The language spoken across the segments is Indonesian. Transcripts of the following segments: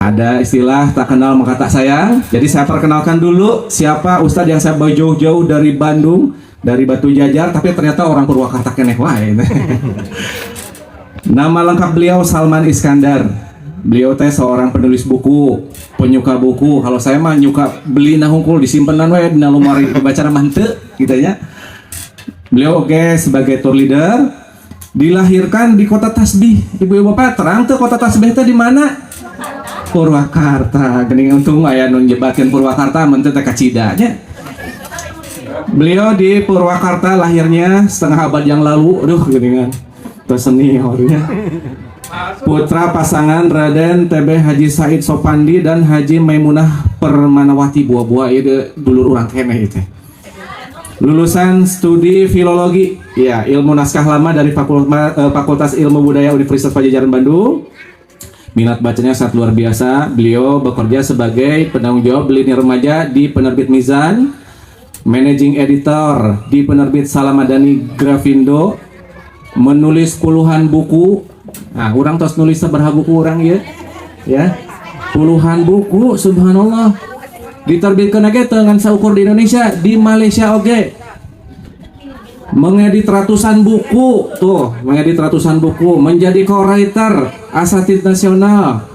Ada istilah tak kenal maka tak sayang. Jadi saya perkenalkan dulu siapa Ustadz yang saya bawa jauh-jauh dari Bandung, dari Batu Jajar, tapi ternyata orang Purwakarta keneh wae. Nama lengkap beliau Salman Iskandar. Beliau teh seorang penulis buku, penyuka buku. Kalau saya mah nyuka beli nah hungkul disimpenan wae dina lemari dibaca mah henteu gitu ya. Beliau oke sebagai tour leader, dilahirkan di kota tasbih. Ibu bapak terang tuh kota tasbih teh di mana? Purwakarta. Geuning untung aya nu nyebatkeun Purwakarta mun teh kacidanya. Beliau di Purwakarta lahirnya setengah abad yang lalu. Aduh geuningan. Terus seniornya. Putra pasangan Raden TB Haji Said Sopandi dan Haji Maimunah Permanawati Buah-buah itu dulur urang keneh itu. Lulusan studi filologi, ya ilmu naskah lama dari Fakultas Ilmu Budaya Universitas Padjadjaran Bandung. Minat bacanya sangat luar biasa. Beliau bekerja sebagai penanggung jawab lini remaja di penerbit Mizan, managing editor di penerbit Salamadani Grafindo, menulis puluhan buku. Nah, orang tos nulis seberapa buku orang ya, puluhan buku, subhanallah. Diterbitkan lagi dengan saukur di Indonesia, di Malaysia oke. Mengedit ratusan buku, menjadi co-writer, asatid nasional,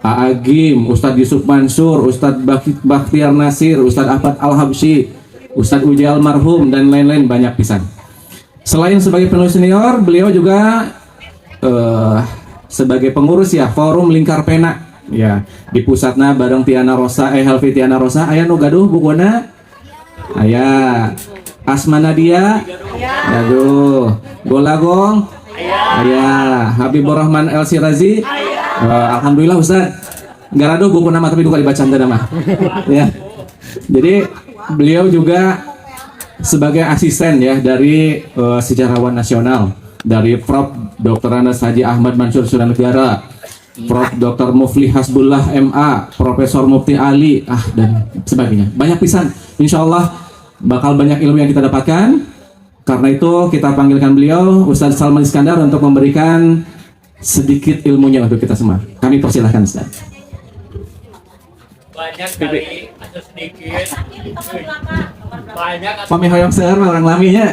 Agim, Ustadz Yusuf Mansur, Ustadz Bakhtiar Nasir, Ustadz Ahmad Al-Habsyi, Ustadz Uji Almarhum, dan lain-lain banyak pisan. Selain sebagai penulis senior, beliau juga sebagai pengurus ya Forum Lingkar Pena. Ya, di pusatna bareng Tiana Rosa, Helvi Tiana Rosa, aya nu gaduh bukuna. Aya Asma Nadia. Aduh, Golagong. Aya Habibur Rahman El Sirazi. Alhamdulillah Ustaz. Enggak gaduh buku nama tapi duka dibaca teh mah. Ya. Jadi beliau juga sebagai asisten ya dari sejarawan nasional dari Prof. Dr. Andes Haji Ahmad Mansur Suranegara, Prof. Dr. Mufli Hasbullah MA, Profesor Mufti Ali, dan sebagainya. Banyak pisan. Insya Allah bakal banyak ilmu yang kita dapatkan. Karena itu kita panggilkan beliau, Ustadz Salman Iskandar, untuk memberikan sedikit ilmunya untuk kita semua. Kami persilahkan Ustadz. Banyak kali atau sedikit. Banyak atau Pami hoyong seueur orang laminya.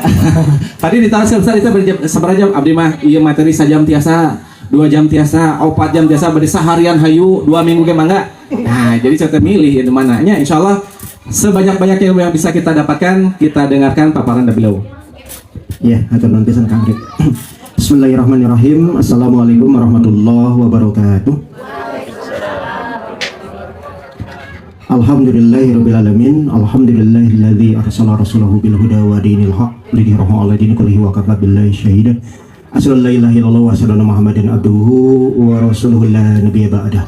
Tadi ditaras Ustadz itu seberapa jam? Abdi mah iya materi sajam tiasa. 2 jam tiasa, 4 jam tiasa, berarti seharian hayu 2 minggu ke mangga. Nah, jadi saya milih itu mananya. Insya Allah sebanyak-banyaknya ilmu yang bisa kita dapatkan, kita dengarkan paparan dari beliau. Ya, atur nuhun pisan Kang Rik. Bismillahirrahmanirrahim. Assalamualaikum warahmatullahi wabarakatuh. Alhamdulillahirabbil alamin. Alhamdulillahilladzi arsala rasulahu bil huda wa dinil haq lidhirahu 'ala dini kullihi wa kafa billahi shahidan. Asyhadu an la ilaha illallah wa asyhadu anna Muhammadan abduhu wa rasuluhu la nabiyya ba'dah.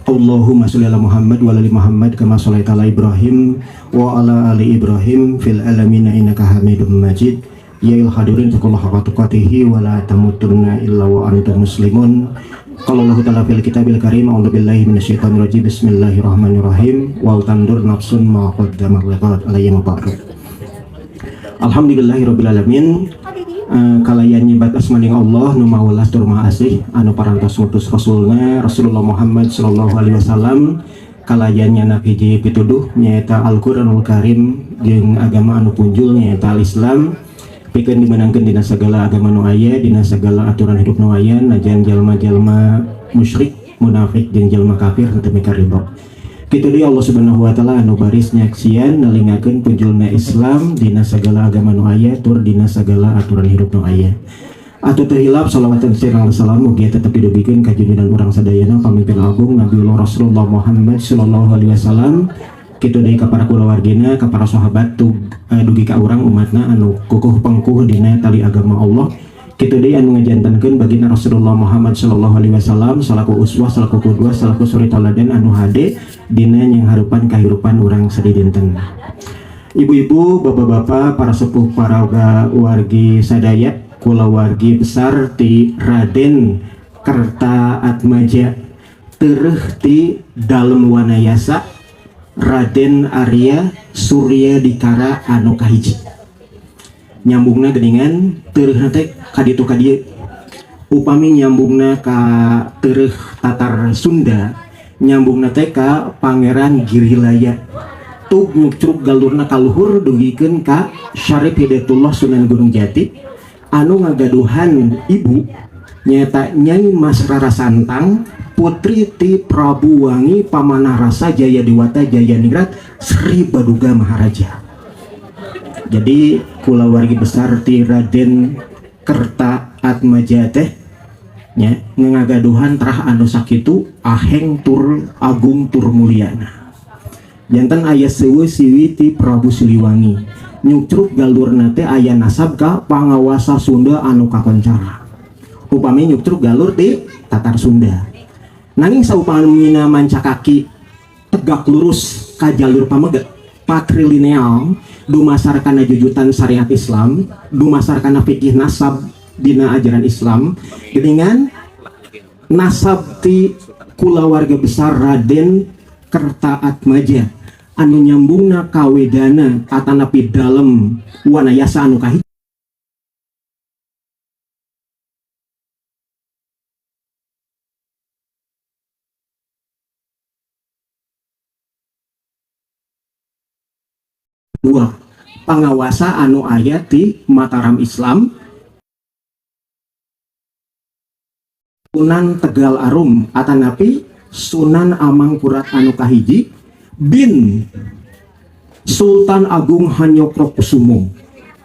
Allahumma shalli ala Muhammad wa ala ali Muhammad kama shallaita ala Ibrahim wa ala ali Ibrahim fil alamin innaka Hamidum Majid. Ya il hadirin taqullaha haqqa tuqatih wa la tamutunna illa wa antum muslimun. Qala Allah ta'ala fil kitabil karim a'udzu billahi minasyaitonir rajim. Bismillahirrahmanirrahim. Wal tandur nafsun ma qaddamat liqad alayhi ba'd. Alhamdulillahirabbil alamin. Kalayan nyibat asmaning Allah nu maulas tur maha asih anu parantos ngutus rasulna Rasulullah Muhammad sallallahu alaihi wasallam. Kalayan nyana hiji pituduh nyaeta Al-Qur'anul Karim jeung agama anu punjul nyaeta Al-Islam. Pikeun dimenangkeun dina sagala agama nu aya, dina sagala aturan hidup nu aya, najan jalma-jalma musyrik, munafik jeung jalma kafir teu mikaridho. Kitu deui Allah Subhanahu wa taala anu baris nyaksian nalingakeun punjulna Islam dina sagala agama nu aya tur dina sagala aturan hidup nu aya. Atuh teu hilap shalawat dan salam mugi tetep didugikeun ka junjungan urang sadayana pamimpin agung Nabiullah Rasulullah Muhammad sallallahu alaihi wasallam. Kitu deui ka para kulawargina, ka para sahabat dugi ka urang umatna anu kukuh pengkuh dina tali agama Allah. Kitu deui anu ngajantankeun baginda Rasulullah Muhammad sallallahu alaihi wasallam salaku uswah, salaku qudwah, salaku suri tauladan anu hade dina nyangharupan kahirupan urang sadidinten. Ibu-ibu, bapak-bapak, para sepuh, para wargi sadaya, kulawargi besar ti Raden Kertaatmaja teueuh ti dalem wanayasa Raden Arya Surya Dikara anu kahiji. Nyambungna geuningan teureun teh kaditu kadieu. Upami nyambungna ka teureun Tatar Sunda nyambung nateka Pangeran Girilaya tug nyucruk galurna kaluhur dugikeun ka Syarif Hidayatullah Sunan Gunung Jati anu ngagaduhan ibu nyata Nyai Mas Rara Santang putri ti Prabu Wangi Pamanah Rasa Jaya Dewata Jaya Ningrat Sri Baduga Maharaja. Jadi kulawargi besar ti Raden Kerta Atmaja teh nya ngagaduhan terah anu sakitu aheng tur agung tur mulyana. Janten aya seueuh siwi ti Prabu Siliwangi nyucruk galurna teh aya nasab ka pangawasa Sunda anu kakoncara. Upami nyucruk galur ti Tatar Sunda. Nanging saupamina mancakaki tegak lurus ka jalur pameget patrilineal dumasar kana jujutan syariat Islam, dumasar kana fikih nasab dina ajaran Islam, dengan nasab ti kulawarga besar Raden Kerta Atmaja anu nyambungna kawedana atanapi dalem wanayasa anu kahiji dua pangawasa anu aya ti Mataram Islam Sunan Tegal Arum atanapi Sunan Amangkurat anu kahiji bin Sultan Agung Hanyokrokusumo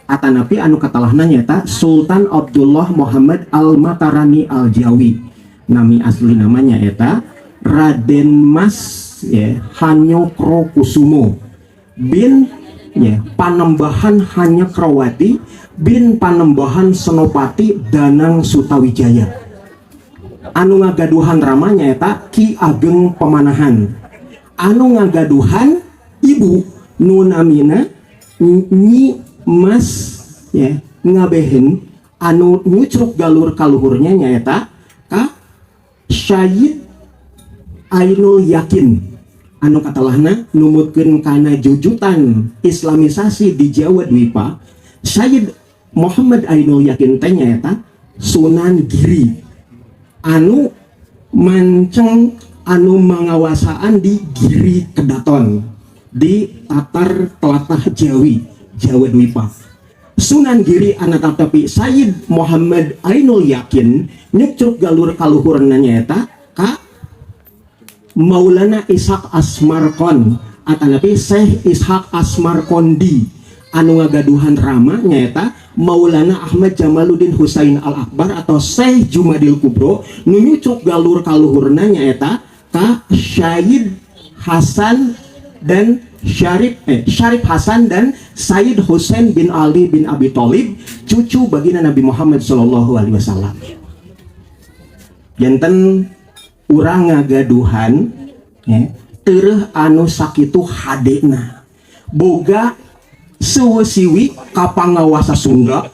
atanapi anu katalahna nyata Sultan Abdullah Muhammad Al-Matarani Al-Jawi nami asli namanya eta Raden Mas ya, Hanyokrokusumo bin ya, Panembahan Hanyakrawati bin Panembahan Senopati Danang Sutawijaya anu ngagaduhan ramanya eta Ki Ageng Pemanahan anu ngagaduhan ibu nunamina Nyi Mas ya ngabehen anu nyucruk galur kaluhurnya nyaeta ka Syahid Ainul Yakin anu katalahna numutkeun kana jujutan islamisasi di Jawa Dwipa. Syahid Muhammad Ainul Yakin teh nyaeta Sunan Giri anu manceng anu mangawasaan di Giri Kedaton di Tatar Telatah Jawi Jawa Dwipa. Sunan Giri anak tapi Syahid Muhammad Ainul Yakin nyucuk galur kaluhurna nyaeta ka Maulana Ishaq Asmarkon atanapi Syekh Ishaq Asmarkondi anu ngagaduhan rama nyaeta Maulana Ahmad Jamaluddin Husain Al-Akbar atau Syekh Jumadil Kubro nu nyucuk galur kaluhurna nyaeta ka Syahid Hasan dan Syarif Hasan dan Said Hussein bin Ali bin Abi Thalib cucu baginda Nabi Muhammad sallallahu alaihi wasallam. Janten urang ngagaduhan ya, tereh anu sakitu hadena boga seusiwi kapangawasa Sunda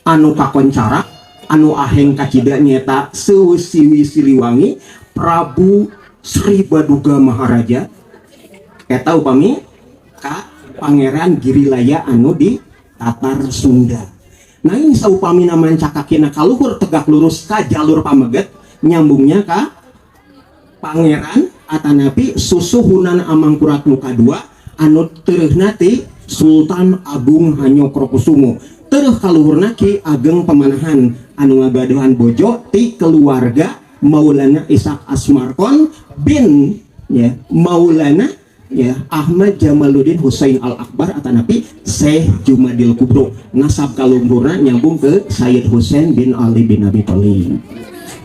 anu kakoncara anu aheng kacida nyeta seusiwi Siliwangi Prabu Sri Baduga Maharaja eta upami ka Pangeran Girilaya anu di Tatar Sunda. Nah ini saupami mancakakina kaluhur tegak lurus ka jalur pameget nyambungnya ka Pangeran atanapi Susuhunan Amangkurat nu kadua anu terehna ti Sultan Agung Hanyokrokusumo tereh kaluhurna Ki Ageng Pemanahan anu ngagaduhan bojo ti keluarga Maulana Ishaq Asmarkon bin ya Maulana ya Ahmad Jamaluddin Husain Al-Akbar atanapi Syekh Jumadil Kubro nasab kaluhurna nyambung ke Sayyid Husain bin Ali bin Abi Thalib.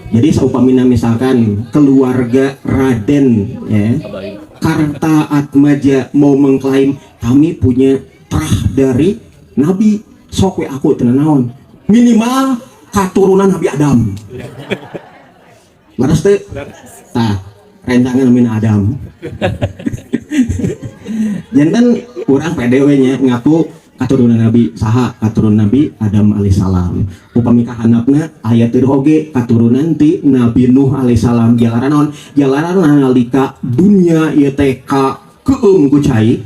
Jadi saupamina misalkan keluarga Raden ya Karta Atmaja mau mengklaim kami punya terah dari Nabi sok we aku tenanaon minimal katurunan Nabi Adam. Laras teh tah rentangan min Adam. Jantan kurang PDW nya ngaku katurunan Nabi saha katurunan Nabi Adam alaihissalam upami kahanapna ayat oge katurunan ti Nabi Nuh alaihissalam jalaran nalika dunia ieu teh ka keum ku cai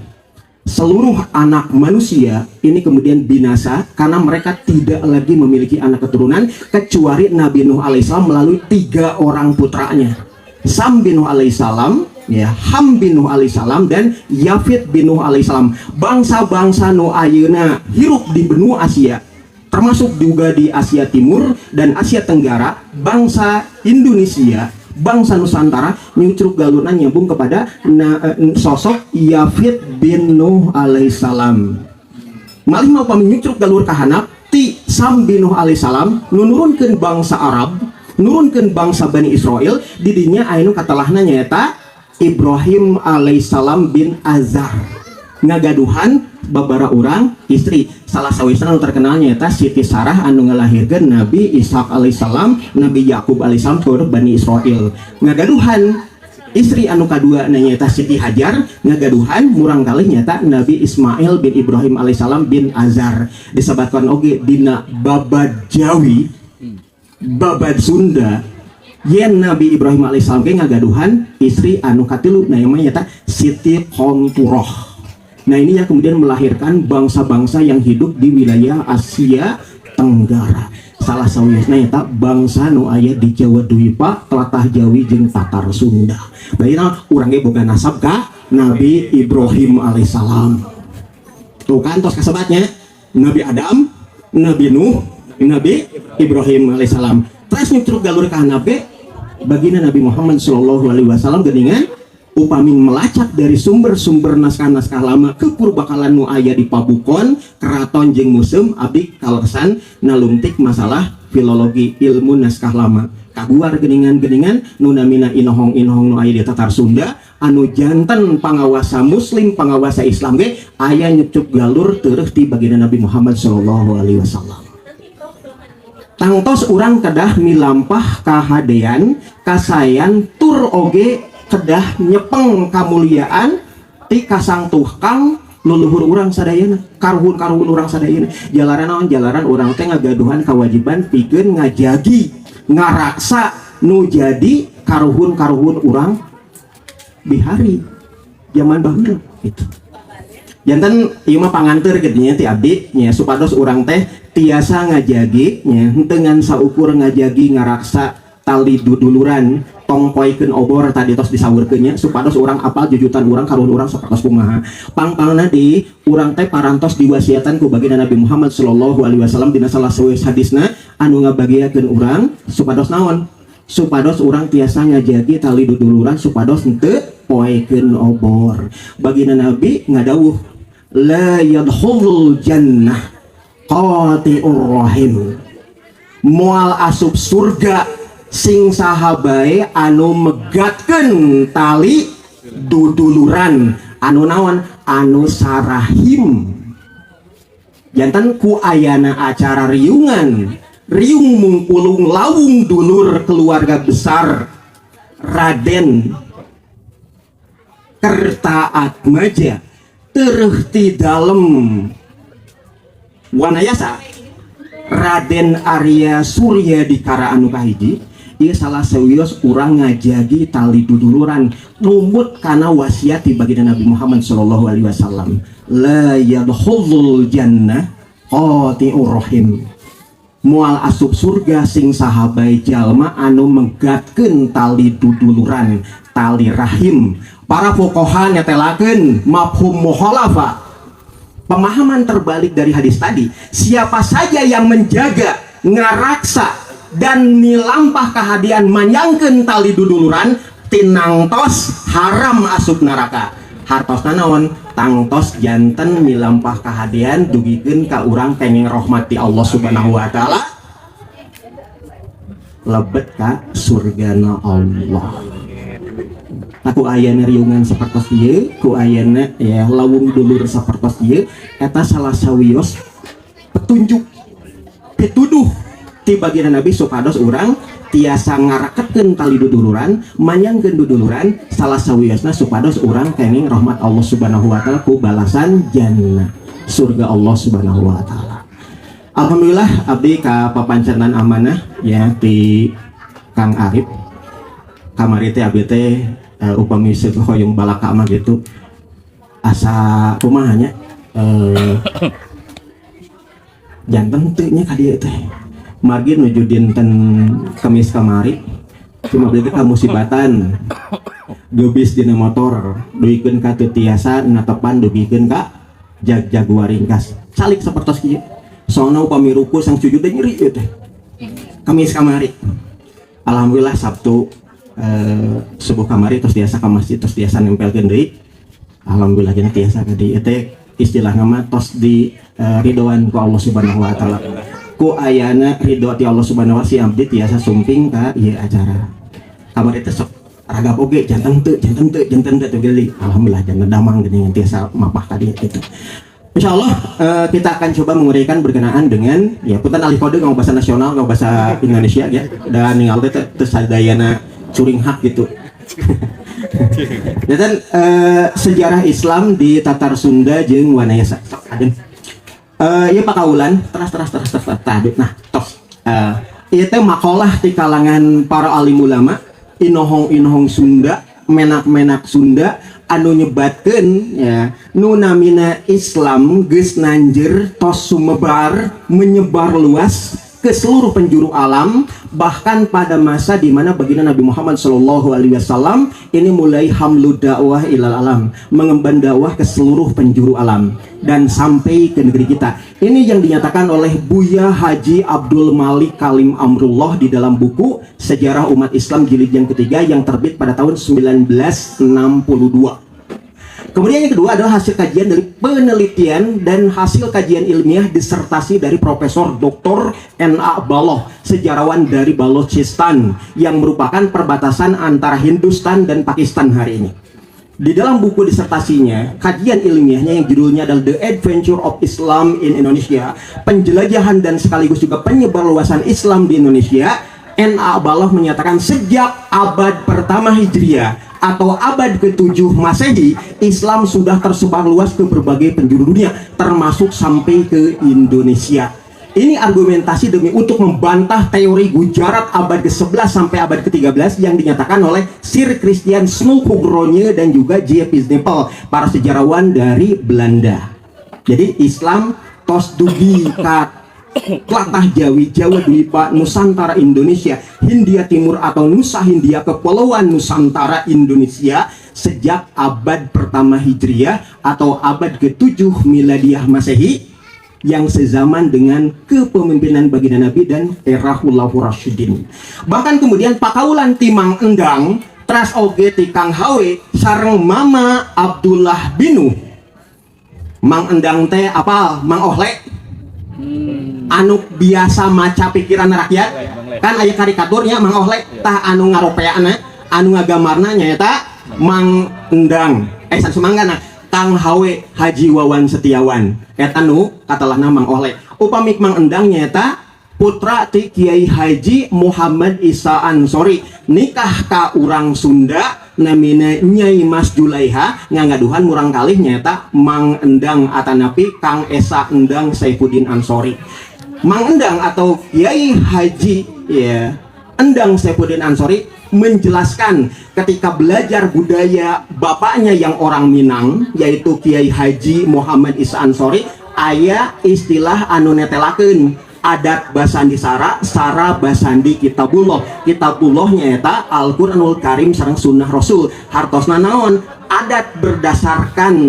seluruh anak manusia ini kemudian binasa karena mereka tidak lagi memiliki anak keturunan kecuali Nabi Nuh alaihissalam melalui 3 orang putranya Sam bin Nuh alaihissalam ya Ham bin Nuh alaihissalam dan Yafid bin Nuh alaihissalam. Bangsa-bangsa nu ayeuna hirup di benua Asia, termasuk juga di Asia Timur dan Asia Tenggara, bangsa Indonesia, bangsa Nusantara nyucruk galunan nyambung kepada sosok Yafid bin Nuh alaihissalam. Malih mau pami nyucruk galur kahanap ti Sam bin Nuh alaihissalam nurunkeun bangsa Arab, nurunkeun bangsa Bani Israel, didinya anu katalahna nyaeta Ibrahim alaihissalam bin Azar ngagaduhan babara urang istri. Salah sawisana anu terkenal nyaeta Siti Sarah anu ngalahirkeun Nabi Ishak alaihissalam, Nabi Yakub alaihissalam tur Bani Israel. Ngagaduhan istri anu kadua nyaeta Siti Hajar, ngagaduhan murang kalih nyaeta Nabi Ismail bin Ibrahim alaihissalam bin Azar. Disebatkan oge dina babad Jawi, babad Sunda, yen Nabi Ibrahim alaihissalam ke ngagaduhan istri anu katilu namanya nyata Siti Qonturoh. Nah ini yang kemudian melahirkan bangsa-bangsa yang hidup di wilayah Asia Tenggara. Salah sawiasna nyata bangsa nu aya di Jawa Dwipa, tlatah Jawi jeung Tatar Sunda. Baina urang ge boga nasab ka Nabi Ibrahim alaihissalam. Tuh kan tos kasebatnya Nabi Adam, Nabi Nuh, Nabi Ibrahim alaihissalam. Terus nyucruk galur ka nabi bagina Nabi Muhammad sallallahu alaihi wasallam geuningan upami melacak dari sumber-sumber naskah-naskah lama kepurbakalan nu aya di Pabukon, Keraton jeung Museum, abdi kalesan nalungtik masalah filologi ilmu naskah lama. Kaguar geuningan-geuningan nu namina inohong-inohong nu aya di Tatar Sunda anu janten pangawasa muslim, pangawasa Islam ge aya nyucuk galur teureuk ti bagina Nabi Muhammad sallallahu alaihi wasallam. Tangtos urang kedah milampah kahadean kasayan tur oge kedah nyepeng kamuliaan ti kasang tukang luluhur urang sadayana, karuhun-karuhun urang sadayana. Jalaran naon? Jalaran urang teh ngagaduhan kewajiban pikeun ngajagi ngaraksa nu jadi karuhun-karuhun urang bihari zaman baheula gitu. Janten ieu mah panganteur geunya ti abdi nya supados urang teh tiasa ngajagi nya dengan saukur ngajagi ngaraksa tali duduluran tong poikeun obor tadi tos disaweurkeunnya supados urang apal jujutan urang karuhun urang sapertos kumaha. Pangpangna di urang teh parantos diwasiatan ku baginda Nabi Muhammad sallallahu alaihi wasallam dina salah seueus hadisna anu ngabagiakeun urang supados naon? Supados urang tiasa ngajagi tali duduluran supados henteu poikeun obor. Baginda Nabi ngadawuh la yadkhulul jannah qati'ur rahim, moal asup surga sing sahabae anu megatkeun tali duduluran anu naon anu sarahim. Janten ku ayana acara riungan riung mungpulung lawung dulur keluarga besar Raden Kertaatmaja teureuk ti dalem wanayasa Raden Arya Surya Dikara anu kahiji. Ieu salah sawios urang ngajagi tali duduluran numut kana wasiat ti baginda Nabi Muhammad sallallahu alaihi wasallam, la yadkhulul jannah qati'ur rahim, moal asup surga sing sahabai jalma anu menggatkeun tali duduluran tali rahim. Para fuqaha nyatelakeun mafhum mukhalafa, pemahaman terbalik dari hadis tadi. Siapa saja yang menjaga, ngaraksa dan milampah kahadian manyangkeun tali duduluran tinangtos haram asup neraka. Hartosna naon? Tangtos janten milampah kahadian dugikeun ka urang kenging rahmati Allah Subhanahu wa taala, lebet ka surgana Allah. Aku ayana riungan sapertos ieu, ku ayana ya lawung dulur sapertos ieu, eta salah sawios petunjuk pituduh ti baginda Nabi supados urang tiasa ngarakekeun tali duduluran, manyangkeun duduluran salah sawiosna supados urang kenging rahmat Allah Subhanahu wa taala ku balasan jannah surga Allah Subhanahu wa taala. Alhamdulillah abdi ka papancenan amanah ya ti Kang Arif. Kamari teh abdi teh upami hoyong balaka mah gitu asa kumaha nya janten teu nya ka dieu teh margi nuju dinten Kamis kamari cuma beli ka musibatan gebis dina motor duikeun ka teu tiasa natepan dugikeun ka jag-jaguar ringkas calik sapertos kieu soalna upami ruku sang sujud teh nyeri ieu teh Kamis kamari alhamdulillah Sabtu subuh kamari tos tiasa ka masjid tos tiasa nempelkeun deui alhamdulillah gini tiasa ka dieu teh istilah nama tos di ridhoan ku Allah Subhanahu wa taala ku ayana ridho ti Allah Subhanahu wa taala si abdi tiasa sumping ka ieu acara kamari teh sok ragap oge janten teu teu geuling alhamdulillah janten damang geuning tiasa mapah ka dieu gitu. Insyaallah kita akan coba menguraikan berkenaan dengan ya punten alih kode ngomong bahasa nasional ngomong bahasa Indonesia ya dan ninggal teh teu sadayana curing hak gitu. Dan sejarah Islam di Tatar Sunda jeung Wanayasa. Ieu pakaulan teras tadi. Nah, tos. Ieu teh makalah di kalangan para alim ulama, inohong Sunda, menak Sunda anu nyebatkeun ya nu namina Islam geus nanjeur tos sumebar menyebar luas ke seluruh penjuru alam, bahkan pada masa di mana baginda Nabi Muhammad SAW ini mulai hamlu dakwah ilal alam, mengemban dakwah ke seluruh penjuru alam dan sampai ke negeri kita. Ini yang dinyatakan oleh Buya Haji Abdul Malik Kalim Amrullah di dalam buku Sejarah Umat Islam jilid yang ketiga yang terbit pada tahun 1962. Kemudian yang kedua adalah hasil kajian dari penelitian dan hasil kajian ilmiah disertasi dari Profesor Dr. N.A. Baloh, sejarawan dari Balochistan yang merupakan perbatasan antara Hindustan dan Pakistan hari ini. Di dalam buku disertasinya, kajian ilmiahnya yang judulnya adalah The Adventure of Islam in Indonesia, penjelajahan dan sekaligus juga penyebarluasan Islam di Indonesia, N.A. Baloh menyatakan sejak abad pertama Hijriah atau abad ke-7 Masehi, Islam sudah tersebar luas ke berbagai penjuru dunia, termasuk sampai ke Indonesia. Ini argumentasi demi untuk membantah teori Gujarat abad ke-11 sampai abad ke-13 yang dinyatakan oleh Sir Christian Snoeckhoek dan juga J.P. Sneple, para sejarawan dari Belanda. Jadi Islam tos dugi ka Tlatah Jawi, Jawa Dwipa, Nusantara Indonesia, Hindia Timur atau Nusa Hindia, Kepulauan Nusantara Indonesia sejak abad pertama Hijriah atau abad ke-7 Miladiah Masehi yang sezaman dengan kepemimpinan baginda Nabi dan era Khulafaur Rasyidin. Bahkan kemudian pakaulan timang endang tras oge ti Kang Hawe sareng Mama Abdullah Binu. Mang endang teh apal Mang Ohle anu biasa maca pikiran rakyat kan aya karikaturnya Mang Ohle tah anu ngaropeana anu ngagamarna nyaeta Mang Endang samanggana Kang Hawe Haji Wawan Setiawan eta nu katalahna Mang Ohle upami Mang Endang nyaeta putra ti Kiai Haji Muhammad Isa Ansori nikah ka urang Sunda namina Nyai Mas Julaiha ngagaduhan murang kalih nyaeta Mang Endang atanapi Kang Esa Endang Saifuddin Ansori. Mang Endang atau Kiai Haji ya Endang Saifuddin Ansori menjelaskan ketika belajar budaya bapaknya yang orang Minang yaitu Kiai Haji Muhammad Isa Ansori aya istilah anu netelakeun adat basandi sara basandi kitabullah nyaeta Al-Qur'anul Karim sareng sunnah Rasul hartosna naon adat berdasarkan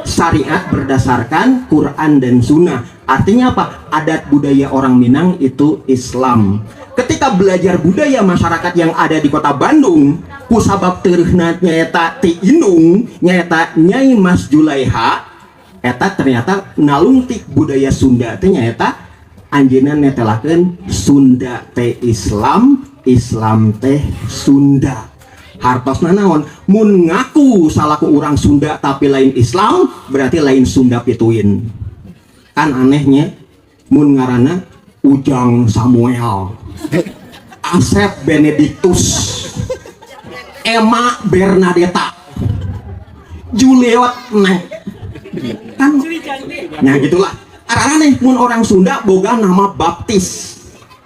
syariat berdasarkan Quran dan sunnah. Artinya apa? Adat budaya orang Minang itu Islam. Ketika belajar budaya masyarakat yang ada di kota Bandung kusabab teureuna nyaeta ti indung nyaeta Nyai Mas Julaiha eta ternyata nalungtik budaya Sunda teh nyaeta anjeunna netelakeun Sunda teh Islam, Islam teh Sunda. Hartosna naon? Mun ngaku salaku urang Sunda tapi lain Islam, berarti lain Sunda pituin. Kan anehnya mun ngaranna Ujang Samuel, Asep Benedictus, Emma Bernadetta, Juliet Neng. Kan nah gitulah aneh mun orang Sunda boga nama baptis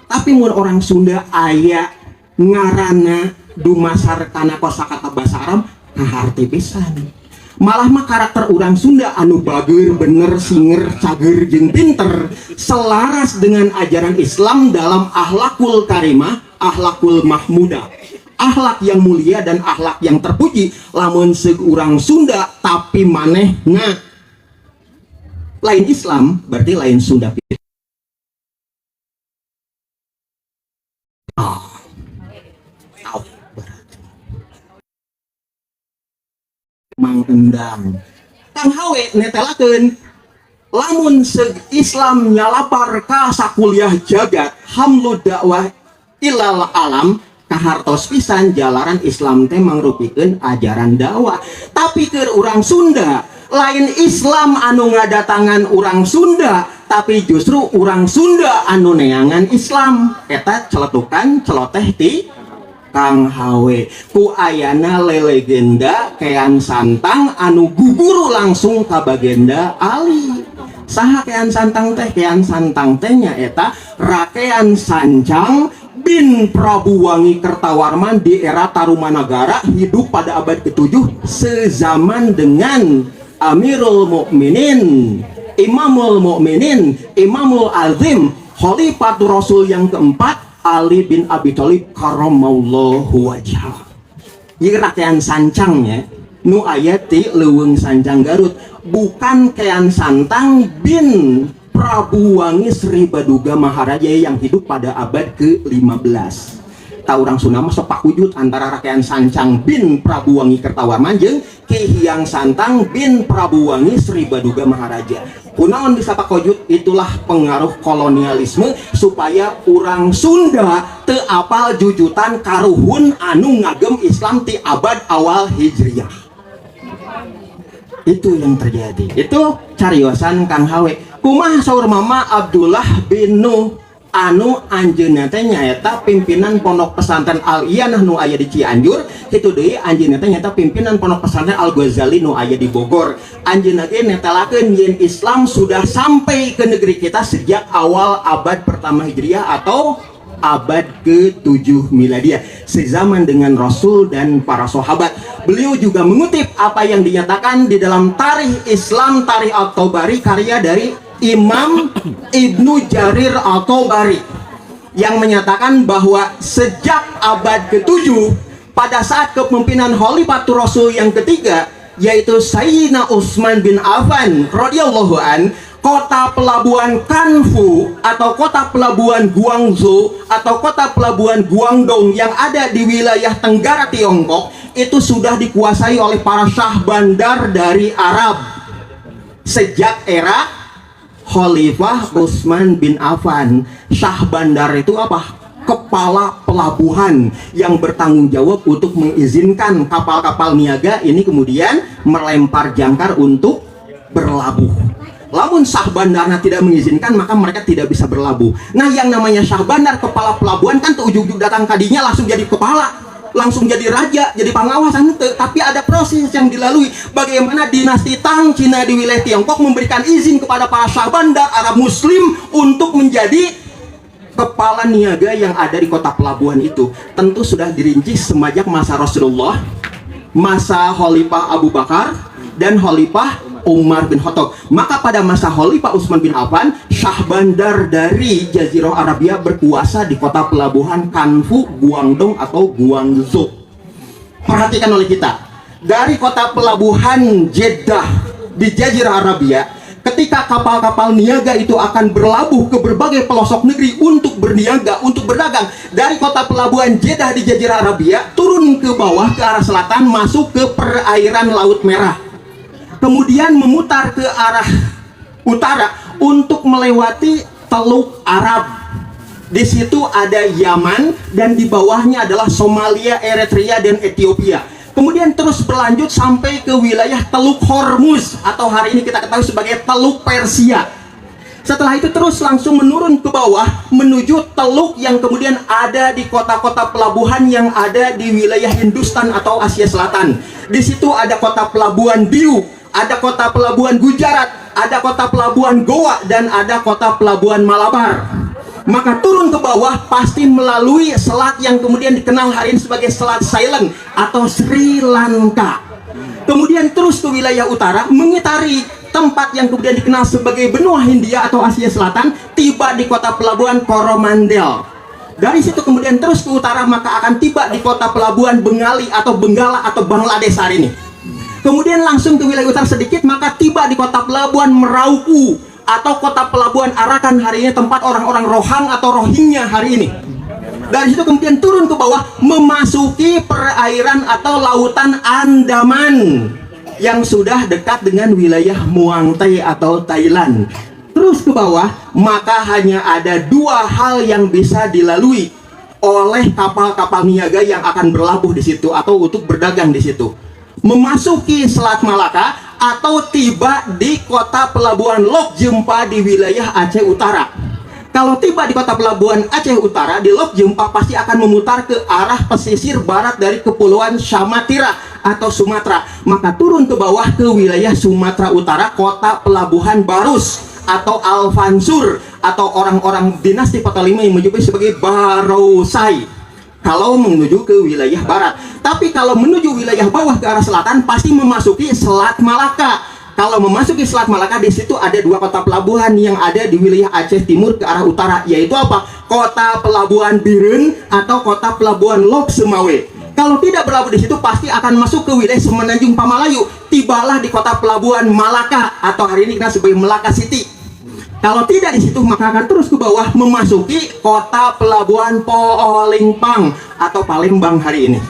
tapi mun orang Sunda aya ngaranna dumasar kana kosakata basa Arab kaharti pisan malah mah karakter orang Sunda anu bager bener singer cager jeung pinter selaras dengan ajaran Islam dalam akhlakul karimah akhlakul mahmudah akhlak yang mulia dan akhlak yang terpuji. Lamun seurang Sunda tapi manehna lain Islam, berarti lain Sunda. Mang Endang Kang Hawe netelakeun lamun Islam nyalapar ka sakuliah jagat hamlu dakwah ilal alam kahartos pisan jalaran Islam teh mangrupikeun ajaran dakwah. Tapi keur urang Sunda lain Islam anu ngadatangan urang Sunda, tapi justru urang Sunda anu neangan Islam. Eta celetukan celoteh ti Kang Hawe ku ayana lelegenda kean santang anu guguru langsung ka bagenda Ali. Saha kean santang teh? Kean santang teh nyaeta Rakean Sancang bin Prabu Wangi Kertawarman di era Tarumanagara, hidup pada abad ke-7 sezaman dengan Amirul Mukminin, Imamul Mukminin, Imamul Azim, Khalifatul Rasul yang keempat Ali bin Abi Thalib karramallahu wajhah. Ieu rakean sancangnya nu aya ti leuweung Sancang Garut, bukan kean santang bin Prabu Wangi Sri Baduga Maharaja yang hidup pada abad ke-15. Taurang Sunda mah sok pakujut antara rakean Sancang bin Prabu Wangi Kertawarman jeung Ki Hyang Santang bin Prabu Wangi Sri Baduga Maharaja. Kunaon bisa pakujut? Itulah pengaruh kolonialisme supaya orang Sunda teu apal jujutan karuhun anu ngagem Islam ti abad awal Hijriah. Itu yang terjadi. Itu cariosan Kang Hawe. Kumaha saur Mama Abdullah bin Nuh anu anjeunna teh nyaeta pimpinan pondok pesantren Al-Iyanah nu aya di Cianjur, kitu deui anjeunna teh nyaeta pimpinan pondok pesantren Al-Ghazali nu aya di Bogor. Anjeunna ge netelakeun yen Islam sudah sampai ke negeri kita sejak awal abad pertama Hijriah atau abad ke-7 Miladiah, sezaman dengan Rasul dan para sahabat. Beliau juga mengutip apa yang dinyatakan di dalam Tarikh Islam, Tarikh At-Tabari, karya dari Imam Ibnu Jarir At-Tabari, yang menyatakan bahwa sejak abad ke-7 pada saat kepemimpinan Khalifatul Rasul yang ketiga, yaitu Sayyidina Utsman bin Affan radhiyallahu an, kota pelabuhan Kanfu atau kota pelabuhan Guangzhou atau kota pelabuhan Guangdong yang ada di wilayah Tenggara Tiongkok itu sudah dikuasai oleh para syah bandar dari Arab sejak era Khalifah Utsman bin Affan. Syah bandar itu apa? Kepala pelabuhan yang bertanggung jawab untuk mengizinkan kapal-kapal niaga ini kemudian melempar jangkar untuk berlabuh. Lamun syah bandarnya tidak mengizinkan, maka mereka tidak bisa berlabuh. Nah, yang namanya syah bandar, kepala pelabuhan kan tuh ujug-ujug datang kadinya langsung jadi kepala, langsung jadi raja, jadi pengawasan. Tapi ada proses yang dilalui. Bagaimana dinasti Tang Cina di wilayah Tiongkok memberikan izin kepada para syah bandar Arab Muslim untuk menjadi kepala niaga yang ada di kota pelabuhan itu. Tentu sudah dirinci semenjak masa Rasulullah, masa Khalifah Abu Bakar, dan Khalifah Umar bin Khattab. Maka pada masa Khalifah Utsman bin Affan, syah bandar dari Jazirah Arabia berkuasa di kota pelabuhan Kanfu, Guangdong atau Guangzhou. Perhatikan oleh kita, dari kota pelabuhan Jeddah di Jazirah Arabia, ketika kapal-kapal niaga itu akan berlabuh ke berbagai pelosok negeri untuk berniaga, untuk berdagang, dari kota pelabuhan Jeddah di Jazirah Arabia turun ke bawah ke arah selatan, masuk ke perairan Laut Merah, kemudian memutar ke arah utara untuk melewati Teluk Arab. Di situ ada Yaman dan di bawahnya adalah Somalia, Eritrea, dan Ethiopia. Kemudian terus berlanjut sampai ke wilayah Teluk Hormuz atau hari ini kita ketahui sebagai Teluk Persia. Setelah itu terus langsung menurun ke bawah menuju teluk yang kemudian ada di kota-kota pelabuhan yang ada di wilayah Hindustan atau Asia Selatan. Di situ ada kota pelabuhan Diu, ada kota pelabuhan Gujarat, ada kota pelabuhan Goa, dan ada kota pelabuhan Malabar. Maka turun ke bawah pasti melalui selat yang kemudian dikenal hari ini sebagai Selat Ceylon atau Sri Lanka. Kemudian terus ke wilayah utara, mengitari tempat yang kemudian dikenal sebagai benua Hindia atau Asia Selatan, tiba di kota pelabuhan Coromandel. Dari situ kemudian terus ke utara, maka akan tiba di kota pelabuhan Bengali atau Benggala atau Bangladesh hari ini. Kemudian langsung ke wilayah utara sedikit, maka tiba di kota pelabuhan Merauke atau kota pelabuhan Arakan hari ini, tempat orang-orang Rohang atau Rohingya hari ini. Dari situ kemudian turun ke bawah, memasuki perairan atau lautan Andaman yang sudah dekat dengan wilayah Muang Thai atau Thailand. Terus ke bawah, maka hanya ada dua hal yang bisa dilalui oleh kapal-kapal niaga yang akan berlabuh di situ atau untuk berdagang di situ. Memasuki Selat Malaka atau tiba di kota pelabuhan Lok Jempa di wilayah Aceh Utara. Kalau tiba di kota pelabuhan Aceh Utara di Lok Jempa, pasti akan memutar ke arah pesisir barat dari kepulauan Samatira atau Sumatera, maka turun ke bawah ke wilayah Sumatera Utara, kota pelabuhan Barus atau Alfansur atau orang-orang dinasti Patalima yang menyebut sebagai Barousai kalau menuju ke wilayah barat. Tapi kalau menuju wilayah bawah ke arah selatan, pasti memasuki Selat Malaka. Kalau memasuki Selat Malaka, di situ ada dua kota pelabuhan yang ada di wilayah Aceh Timur ke arah utara, yaitu apa? Kota pelabuhan Biren atau kota pelabuhan Lok Semawe. Kalau tidak berlabuh di situ, pasti akan masuk ke wilayah Semenanjung Pamalayu. Tibalah di kota pelabuhan Malaka atau hari ini kita sebagai Melaka City. Kalau tidak di situ, maka akan terus ke bawah memasuki kota pelabuhan Polingpang atau Palembang hari ini.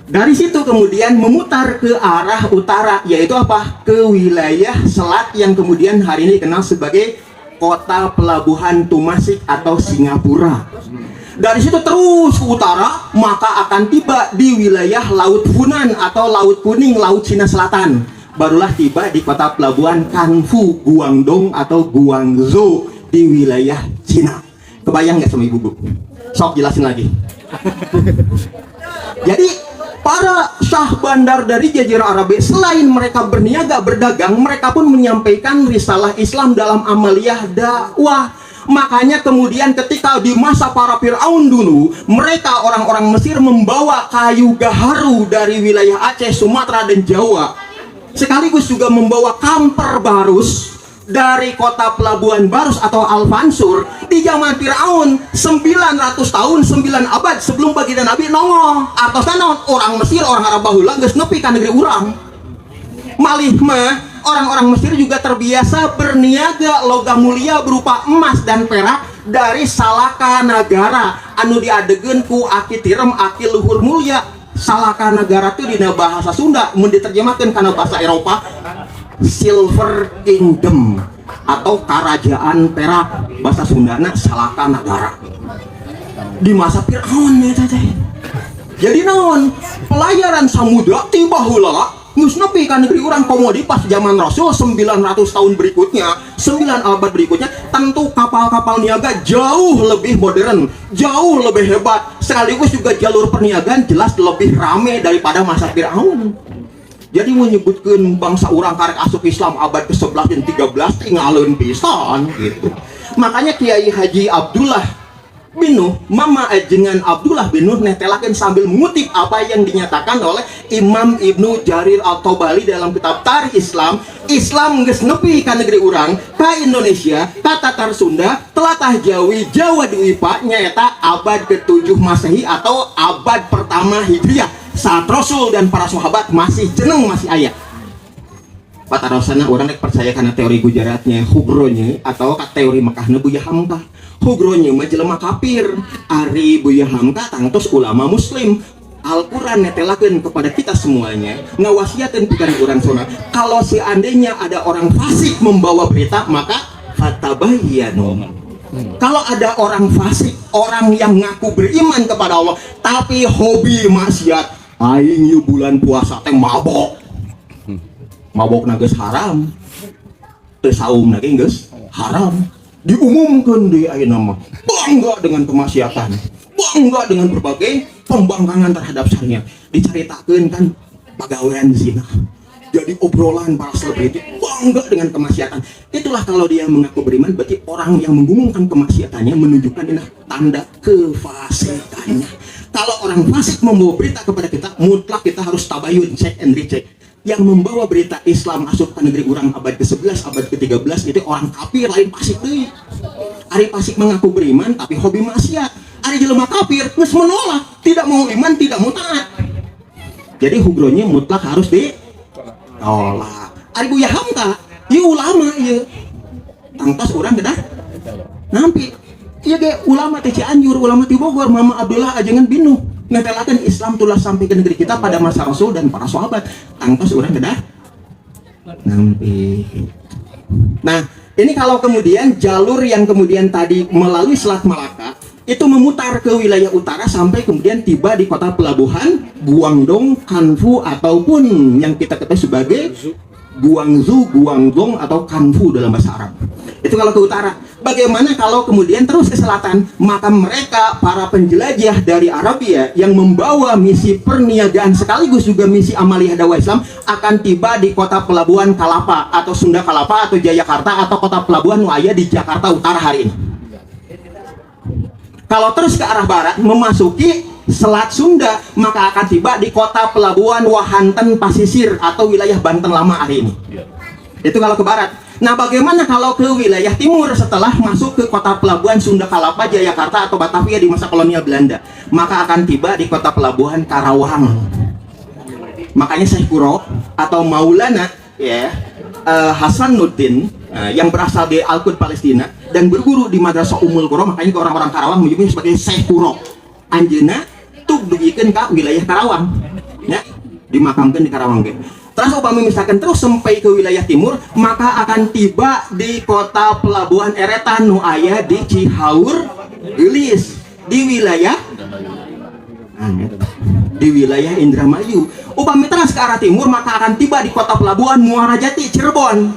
Dari situ kemudian memutar ke arah utara, yaitu apa? Ke wilayah selat yang kemudian hari ini dikenal sebagai kota pelabuhan Tumasik atau Singapura. Dari situ terus ke utara, maka akan tiba di wilayah Laut Funan atau Laut Kuning, Laut Cina Selatan. Barulah tiba di kota pelabuhan Kanfu, Guangdong atau Guangzhou di wilayah Cina. Kebayang nggak sama ibu-ibu? Sok jelasin lagi. Jadi para syah bandar dari Jazirah Arab, selain mereka berniaga berdagang, mereka pun menyampaikan risalah Islam dalam amaliyah dakwah. Makanya kemudian ketika di masa para Fir'aun dulu, mereka orang-orang Mesir membawa kayu gaharu dari wilayah Aceh, Sumatera dan Jawa, sekaligus juga membawa kamper barus dari kota pelabuhan Barus atau Alfansur. Di zaman Fir'aun 900 tahun, 9 abad sebelum baginda Nabi nongol atau sana orang Mesir, orang Arab baheula geus nepi ka negeri urang. Malih mah orang-orang Mesir juga terbiasa berniaga logam mulia berupa emas dan perak dari Salaka Nagara anu diadegeun ku aki tirem aki luhur mulia. Salaka Nagara itu dina bahasa Sunda mun diterjemahkeun kana bahasa Eropa Silver Kingdom atau kerajaan perak, bahasa Sundana Salaka Nagara. Di masa Fir'aun ya teh. Jadi naon? Pelayaran samudra tiba heula geus nepi ka negeri urang komodi pas zaman Rasul 900 tahun berikutnya, 9 abad berikutnya, tentu kapal-kapal niaga jauh lebih modern, jauh lebih hebat, sekaligus juga jalur perniagaan jelas lebih rame daripada masa Fir'aun. Jadi menyebutkan bangsa orang karek asuk Islam abad ke-11 dan 13 tinggalin pisan gitu. Makanya Kiai Haji Abdullah bin Nuh, Mama ajengan Abdullah bin Nuh netelakeun sambil mengutip apa yang dinyatakan oleh Imam Ibnu Jarir At-Tabari dalam kitab Tarikh Islam. Islam geus nepi ka negeri urang, ka Indonesia, ka Tatar Sunda, telatah Jawi, Jawa Dwipa nyaeta abad ke-7 Masehi atau abad pertama Hijriah. Saat Rasul dan para sahabat masih jeneng masih ayah. Patarosana orang rek percaya karena teori Gujaratnya, Hugronya atau teori Mekahna Buya Hamka. Hugronya mah jelema kafir, ari Buya Hamka tangtos ulama muslim. Al-Quran netelakeun kepada kita semuanya, ngawasiatin pikiran orang sunat. Kalau seandainya ada orang fasik membawa berita, maka fatabayyanu. Kalau ada orang fasik, orang yang ngaku beriman kepada Allah tapi hobi maksiat, aing yu bulan puasa teh mabok. Mabok geus haram. Teu saum geus haram. Diumumkan di ayeuna mah bangga dengan kemaksiatan, bangga dengan berbagai pembangkangan terhadap syariat. Dicaritakeun kan pagawean zina. Jadi obrolan para selebriti bangga dengan kemaksiatan. Itulah kalau dia mengaku beriman, berarti orang yang mengumumkan kemaksiatannya menunjukkan ini tanda kefasikannya. Kalau orang fasik membawa berita kepada kita, mutlak kita harus tabayun, cek and recheck. Yang membawa berita Islam masuk ke negeri orang abad ke-11, abad ke-13 itu orang kafir lain fasik deui. Ari pasik mengaku beriman tapi hobi maksiat. Ari jelema kafir geus menolak, tidak mau iman, tidak mau taat. Jadi hugronya mutlak harus ditolak. Ari Buya Hamka, ieu ulama ieu. Tangtos urang gedah nampi. Ieu ge ulama teh Cianjur, ulama ti Bogor, Mama Abdullah ajengan Binu. Netelakeun Islam tulah sampai ke negeri kita pada masa Rasul dan para sahabat. Tangtos urang gedah nampi. Nah, ini kalau kemudian jalur yang kemudian tadi melalui Selat Malaka itu memutar ke wilayah utara sampai kemudian tiba di kota pelabuhan Guangdong, Kanfu ataupun yang kita ketahui sebagai Guangzhou, Guangdong atau Kanfu dalam bahasa Arab. Itu kalau ke utara. Bagaimana kalau kemudian terus ke selatan? Maka mereka para penjelajah dari Arabia yang membawa misi perniagaan sekaligus juga misi amaliyah dakwah Islam akan tiba di kota pelabuhan Kalapa atau Sunda Kalapa atau Jayakarta atau kota pelabuhan Waya di Jakarta Utara hari ini. Kalau terus ke arah barat memasuki Selat Sunda, maka akan tiba di kota pelabuhan Wahanten Pasisir atau wilayah Banten Lama hari ini. Itu kalau ke barat. Nah, bagaimana kalau ke wilayah timur setelah masuk ke kota pelabuhan Sunda Kalapa, Jayakarta atau Batavia di masa kolonial Belanda? Maka akan tiba di kota pelabuhan Karawang. Makanya Syekh Kuro atau Maulana ya Hasanuddin yang berasal dari Al-Quds Palestina dan berguru di Madrasah Ummul Qura, makanya ke orang-orang Karawang menyebutnya sebagai Syekh Kuro. Anjeuna tug dugikeun ka wilayah Karawang. Ya, dimakamkan di Karawang ge. Terus upami misalkan terus sampai ke wilayah timur, maka akan tiba di kota pelabuhan Eretan nu aya di Cihaur Gelis di wilayah Indramayu. Upami terus ke arah timur, maka akan tiba di kota pelabuhan Muara Jati Cirebon.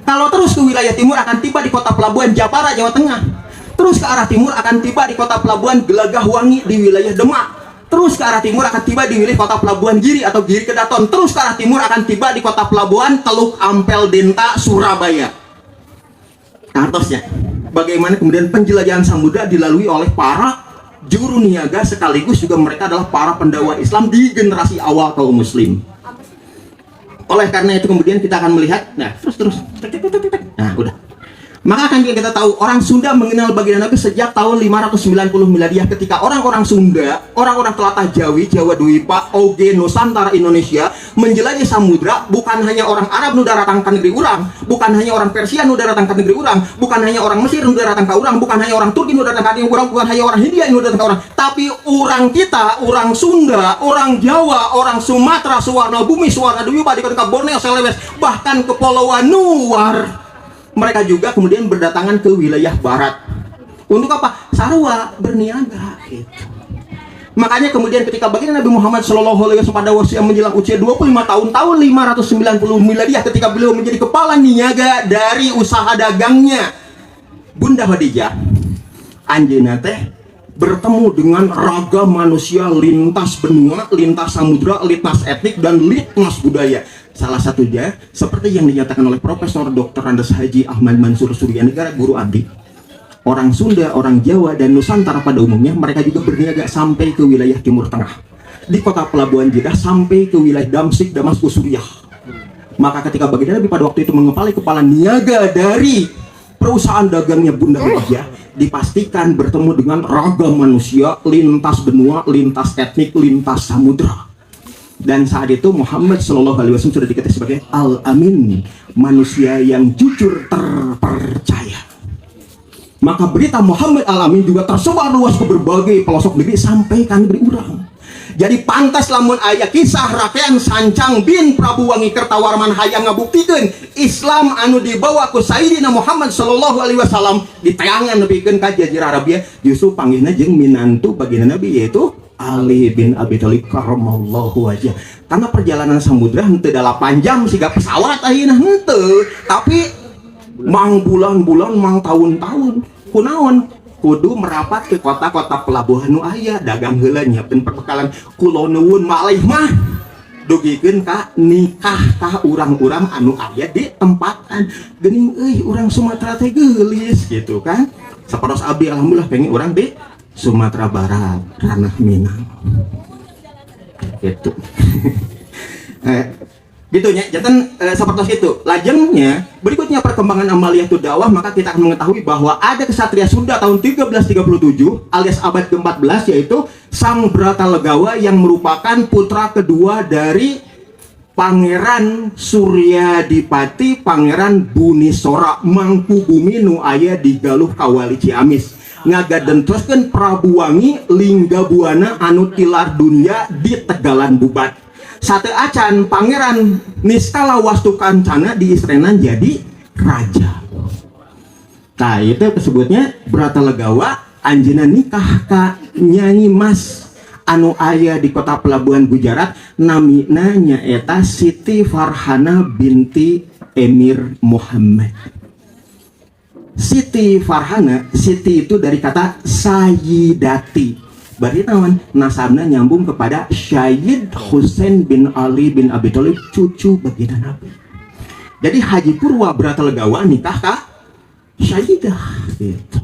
Kalau terus ke wilayah timur akan tiba di kota pelabuhan Japara Jawa Tengah. Terus ke arah timur akan tiba di kota pelabuhan Gelagahwangi di wilayah Demak. Terus ke arah timur akan tiba di wilayah kota pelabuhan Giri atau Giri Kedaton. Terus ke arah timur akan tiba di kota pelabuhan Teluk Ampel Denta Surabaya. Kartosnya, bagaimana kemudian penjelajahan samudra dilalui oleh para juru niaga sekaligus juga mereka adalah para pendakwah Islam di generasi awal kaum muslim. Oleh karena itu kemudian kita akan melihat, nah terus, nah udah. Maka akan kita tahu orang Sunda mengenal baginda Nabi sejak tahun 590 Miladiah ketika orang-orang Sunda, orang-orang telatah Jawi, Jawa Dwipa, Oge, Nusantara, Indonesia menjelajahi samudra. Bukan hanya orang Arab nu datang ke negeri urang, bukan hanya orang Persia nu datang ke negeri urang, bukan hanya orang Mesir nu datang ke urang, bukan hanya orang Turki nu datang ke negeri urang, bukan hanya orang Hindia nu datang ke urang, tapi orang kita, orang Sunda, orang Jawa, orang Sumatera, Suwarna Bumi, Suwarna Dwipa, di kota Borneo, Celebes, bahkan ke Kepulauan Nuwar. Mereka juga kemudian berdatangan ke wilayah barat. Untuk apa? Sarwa, berniaga gitu. Makanya kemudian ketika baginda Nabi Muhammad SAW pada usia menjelang usia 25 tahun 590 Miladiah ketika beliau menjadi kepala niaga dari usaha dagangnya Bunda Khadijah, anjeunna teh bertemu dengan ragam manusia lintas benua, lintas samudra, lintas etnik dan lintas budaya. Salah satunya seperti yang dinyatakan oleh Profesor Dr. Andes Haji Ahmad Mansur Suryanegara, guru abdi. Orang Sunda, orang Jawa dan Nusantara pada umumnya mereka juga berniaga sampai ke wilayah Timur Tengah. Di kota pelabuhan Jeddah sampai ke wilayah Damsyik, Damaskus, Suriah. Maka ketika baginda Nabi pada waktu itu mengepalai kepala niaga dari perusahaan dagangnya Bunda Khadijah, dipastikan bertemu dengan ragam manusia lintas benua, lintas etnik, lintas samudra. Dan saat itu Muhammad SAW sudah dikatakan sebagai Al-Amin, manusia yang jujur terpercaya. Maka berita Muhammad Al-Amin juga tersebar luas ke berbagai pelosok negeri sampai ke negeri urang. Jadi pantas lamun aya kisah rakean Sancang bin Prabu Wangi Kertawarman hayang ngabuktikeun Islam anu dibawa ku Sayyidina Muhammad SAW ditayangan nepikeun ka Jazirah Arabia, justru panggihna jeung minantu baginda Nabi yaitu Ali bin Abi Thalib karramallahu wajhah. Karena perjalanan samudra henteu 8 jam siga pesawat ayeuna henteu, tapi mang bulan-bulan, mang tahun-tahun. Kunaon? Kudu merapat ke kota-kota pelabuhan nu aya, dagang heula nyiapkeun perbekalan. Kulo nuwun malih mah dugikeun ka nikah ka urang-urang anu aya di tempatan. Geuning euy urang Sumatera teh geulis gitu kan. Saparos abdi alhamdulillah pengen urang di Sumatera Barat, Ranah Minang gitu. gitu ya. Jantan seperti itu. Lajengnya berikutnya perkembangan amaliyah dakwah, maka kita akan mengetahui bahwa ada kesatria Sunda tahun 1337 alias abad ke-14, yaitu Sang Bratalegawa yang merupakan putra kedua dari Pangeran Suryadipati Pangeran Bunisora Mangkubumi nu aya di Galuh Kawali Ciamis. Ngagadentoskeun Prabu Wangi Linggabuana anu tilar dunya di Tegalan Bubat. Sate acan Pangeran Niskala Wastukancana di Istrenan jadi raja. Nah itu disebutnya Bratalegawa anjeunna nikah ka Nyai Mas anu aya di kota pelabuhan Gujarat, namina nyaeta Siti Farhana binti Emir Muhammad. Siti Farhana, Siti itu dari kata Sayyidati. Berarti naon? Nasabna nyambung kepada Syed Husain bin Ali bin Abi Thalib, cucu baginda Nabi. Jadi Haji Purwa Bratalegawa nikah ka Sayyidah gitu.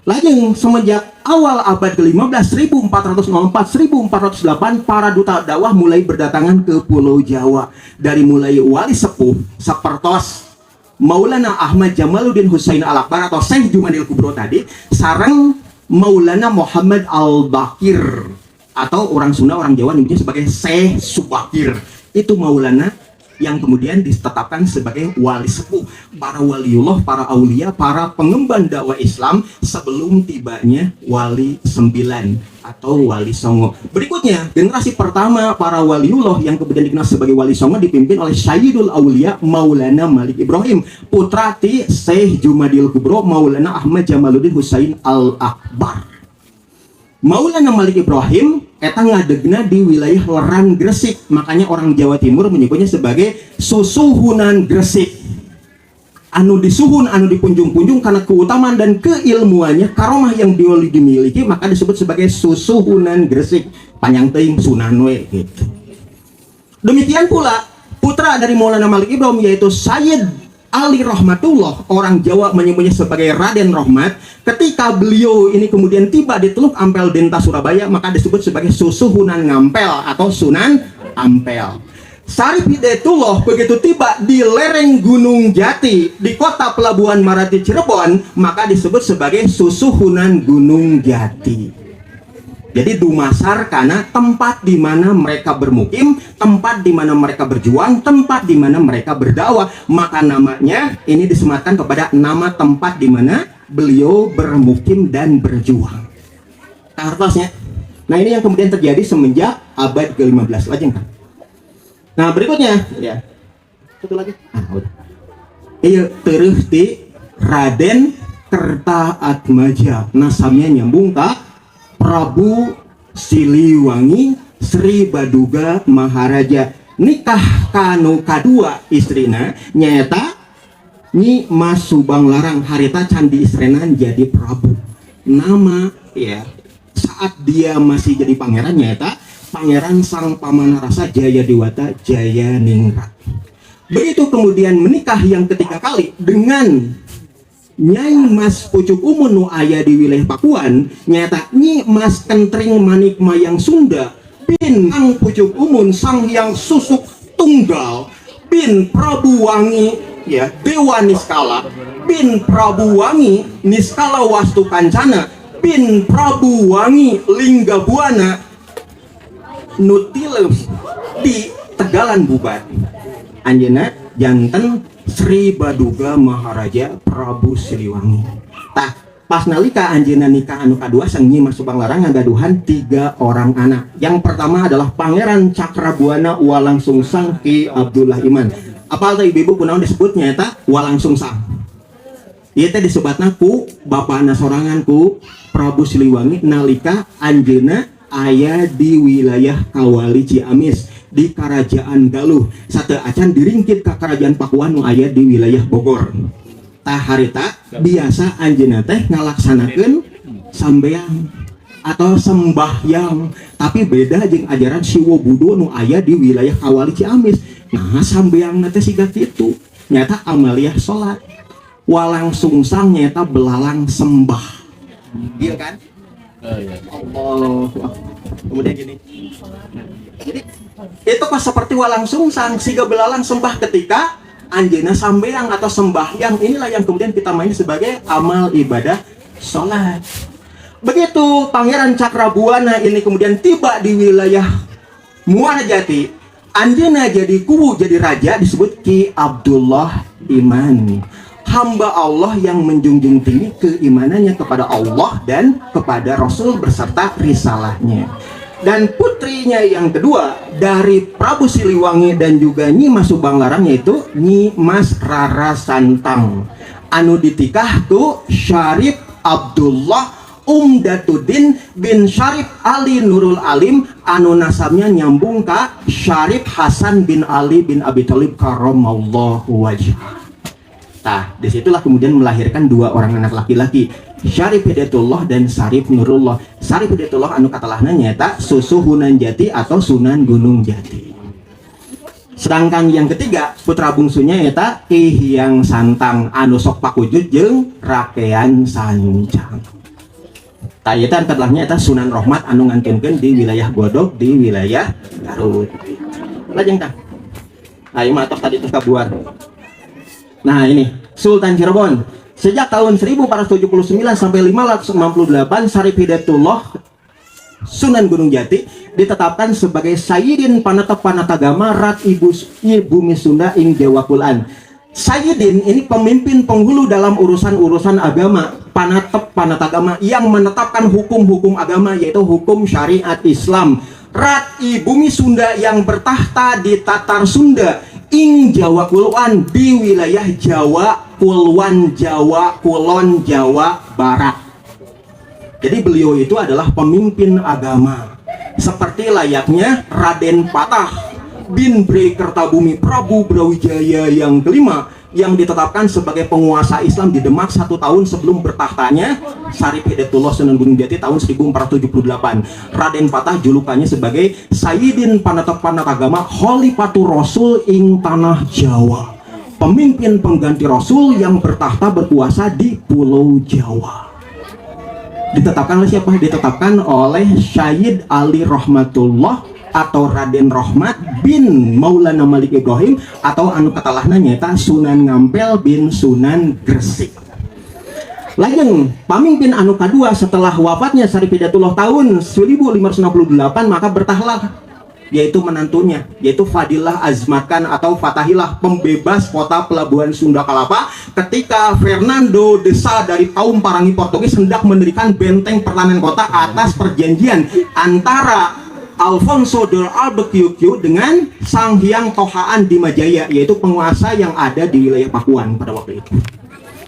Lajeng semenjak awal abad ke-15 1404-1408 para duta dakwah mulai berdatangan ke Pulau Jawa, dari mulai wali sepuh sapertos Maulana Ahmad Jamaluddin Husain Al-Akbar atau Syekh Jumadil Kubro tadi, sareng Maulana Muhammad Al-Bakir atau orang Sunda, orang Jawa nyebutnya sebagai Syekh Subakir. Itu Maulana yang kemudian ditetapkan sebagai wali sepuh, para waliullah, para aulia, para pengemban dakwah Islam sebelum tibanya wali 9 atau wali songo. Berikutnya generasi pertama para waliullah yang kemudian dikenal sebagai wali songo dipimpin oleh Sayyidul Aulia Maulana Malik Ibrahim, putra ti Syekh Jumadil Kubro Maulana Ahmad Jamaluddin Husain Al-Akbar. Maulana Malik Ibrahim eta ngadegna di wilayah Leran Gresik, makanya orang Jawa Timur menyebutnya sebagai Susuhunan Gresik. Anu disuhun, anu dipunjung-punjung karena keutamaan dan keilmuannya, karomah yang dimiliki, maka disebut sebagai Susuhunan Gresik. Panjang teuing Sunan we gitu. Demikian pula putra dari Maulana Malik Ibrahim yaitu Sayyid Ali Rahmatullah, orang Jawa menyebutnya sebagai Raden Rahmat. Ketika beliau ini kemudian tiba di Teluk Ampel Denta Surabaya, maka disebut sebagai Susuhunan Ngampel atau Sunan Ampel. Sarip Hidayatullah begitu tiba di lereng Gunung Jati di kota pelabuhan Marati Cirebon, maka disebut sebagai Susuhunan Gunung Jati. Jadi dumasar karena tempat di mana mereka bermukim, tempat di mana mereka berjuang, tempat di mana mereka berdakwah, maka namanya ini disematkan kepada nama tempat di mana beliau bermukim dan berjuang. Kartosnya. Nah ini yang kemudian terjadi semenjak abad ke-15 aja kan. Nah berikutnya ya. Satu lagi. Udah. Iya terus di Raden Kertaatmaja, nasabnya nyambung ka Prabu Siliwangi Sri Baduga Maharaja. Nikah kanu kadua istrina nyata Nyi Mas Subang Larang harita candi istrenan jadi Prabu. Nama ya saat dia masih jadi pangeran nyata Pangeran Sang Pamanarasa Jaya Dewata Jaya Ningrat. Begitu kemudian menikah yang ketiga kali dengan Nyai Mas Pucuk Umun nu aya di wilayah Pakuan, nyata Nyi Mas Kentring Manik Mayang Sunda bin Sang Pucuk Umun Sang Hyang Susuk Tunggal bin Prabu Wangi ya Dewa Niskala bin Prabu Wangi Niskala Wastukancana bin Prabu Wangi Linggabuana nutilus di Tegalan Bubat. Anjeuna janten Sri Baduga Maharaja Prabu Siliwangi. Tah pas nalika anjeunna nikah anu kadua Sang Nyi Mas Subang Larang ngagaduhan 3 orang anak. Yang pertama adalah Pangeran Cakrabuana Walang Sungsang Ki Abdullah Iman. Apal teh ibu kunaon disebutnya eta Walang Sungsang. Ieu teh disebutna ku bapana sorangan ku Prabu Siliwangi nalika anjeunna aya di wilayah Kawali Ciamis di Kerajaan Galuh. Sate acan diringkit ke Kerajaan Pakuan nu aya di wilayah Bogor. Tah harita biasa anjeunna teh ngalaksanakeun sambeang atau sembahyang, tapi beda jeung ajaran Siwo Budo nu aya di wilayah Kawali Ciamis. Nah sambeangna teh siga kitu nyata amaliyah salat. Walang Sungsang nyata belalang sembah. Iya kan? Allah. Kemudian gini. Jadi Itu pas seperti walang sungsang siga belalang sembah ketika anjeuna sambeang atau sembahyang. Inilah yang kemudian kita main sebagai amal ibadah sholat. Begitu Pangeran Cakrabuana ini kemudian tiba di wilayah Muara Jati, anjeuna jadi kubu jadi raja disebut Ki Abdullah Iman, hamba Allah yang menjunjung tinggi keimanannya kepada Allah dan kepada Rasul beserta risalahnya. Dan putrinya yang kedua dari Prabu Siliwangi dan juga Nyi Mas Subanglarang yaitu Nyi Mas Rara Santang, anu ditikah tuh Syarif Abdullah Umdatuddin bin Syarif Ali Nurul Alim, anu nasabnya nyambung ka Syarif Hasan bin Ali bin Abi Thalib karramallahu wajhah. Nah, disitulah kemudian melahirkan dua orang anak laki-laki, Syarif Hidayatullah dan Syarif Nurullah. Syarif Hidayatullah anu katalahna nyaeta Susuhunan Jati atau Sunan Gunung Jati. Sedangkan yang ketiga putra bungsunya nyaeta Ki Hyang Santang anu sok pakujud jeung Rakean Sancang. Tayeta katalahnya nyaeta Sunan Rohmat anu ngantunkeun di wilayah Godog di wilayah Garut. Lajeng tah. Ayo matok tadi teh kabuar. Nah ini Sultan Cirebon sejak tahun 1479 sampai 1598 Syarif Hidayatullah Sunan Gunung Jati ditetapkan sebagai Sayyidin Panatep Panatagama Rat Ibu Bumi Sunda ing Jawa Kulon. Sayyidin ini pemimpin penghulu dalam urusan-urusan agama, Panatep Panatagama yang menetapkan hukum-hukum agama yaitu hukum syariat Islam. Rat Bumi Sunda yang bertahta di Tatar Sunda ing Jawa Kulon di wilayah Jawa Kulon, Jawa Kulon, Jawa Barat. Jadi beliau itu adalah pemimpin agama seperti layaknya Raden Patah bin Bre Kertabumi Prabu Brawijaya yang kelima yang ditetapkan sebagai penguasa Islam di Demak 1 tahun sebelum bertahtanya Syarif Hidayatullah Sunan Gunung Jati tahun 1478. Raden Patah julukannya sebagai Sayyidin Panatep Panatagama Khalifatur Rasul ing Tanah Jawa, pemimpin pengganti Rasul yang bertahta berkuasa di Pulau Jawa. Ditetapkan oleh siapa? Ditetapkan oleh Syed Ali Rahmatullah atau Raden Rahmat bin Maulana Malik Ibrahim atau anu katalahna nyaeta Sunan Ngampel bin Sunan Gresik. Lajeng pamimpin anu kadua setelah wafatnya Syarif Hidayatullah tahun 1568 maka bertahlah yaitu menantunya yaitu Fadilah Azmatkan atau Fatahilah, pembebas kota pelabuhan Sunda Kelapa ketika Fernando de Sá dari kaum Parangi Portugis hendak mendirikan benteng pertahanan kota atas perjanjian antara Alfonso de Albuquerque dengan Sang Hyang Tohaan di Majaya, yaitu penguasa yang ada di wilayah Pakuan pada waktu itu.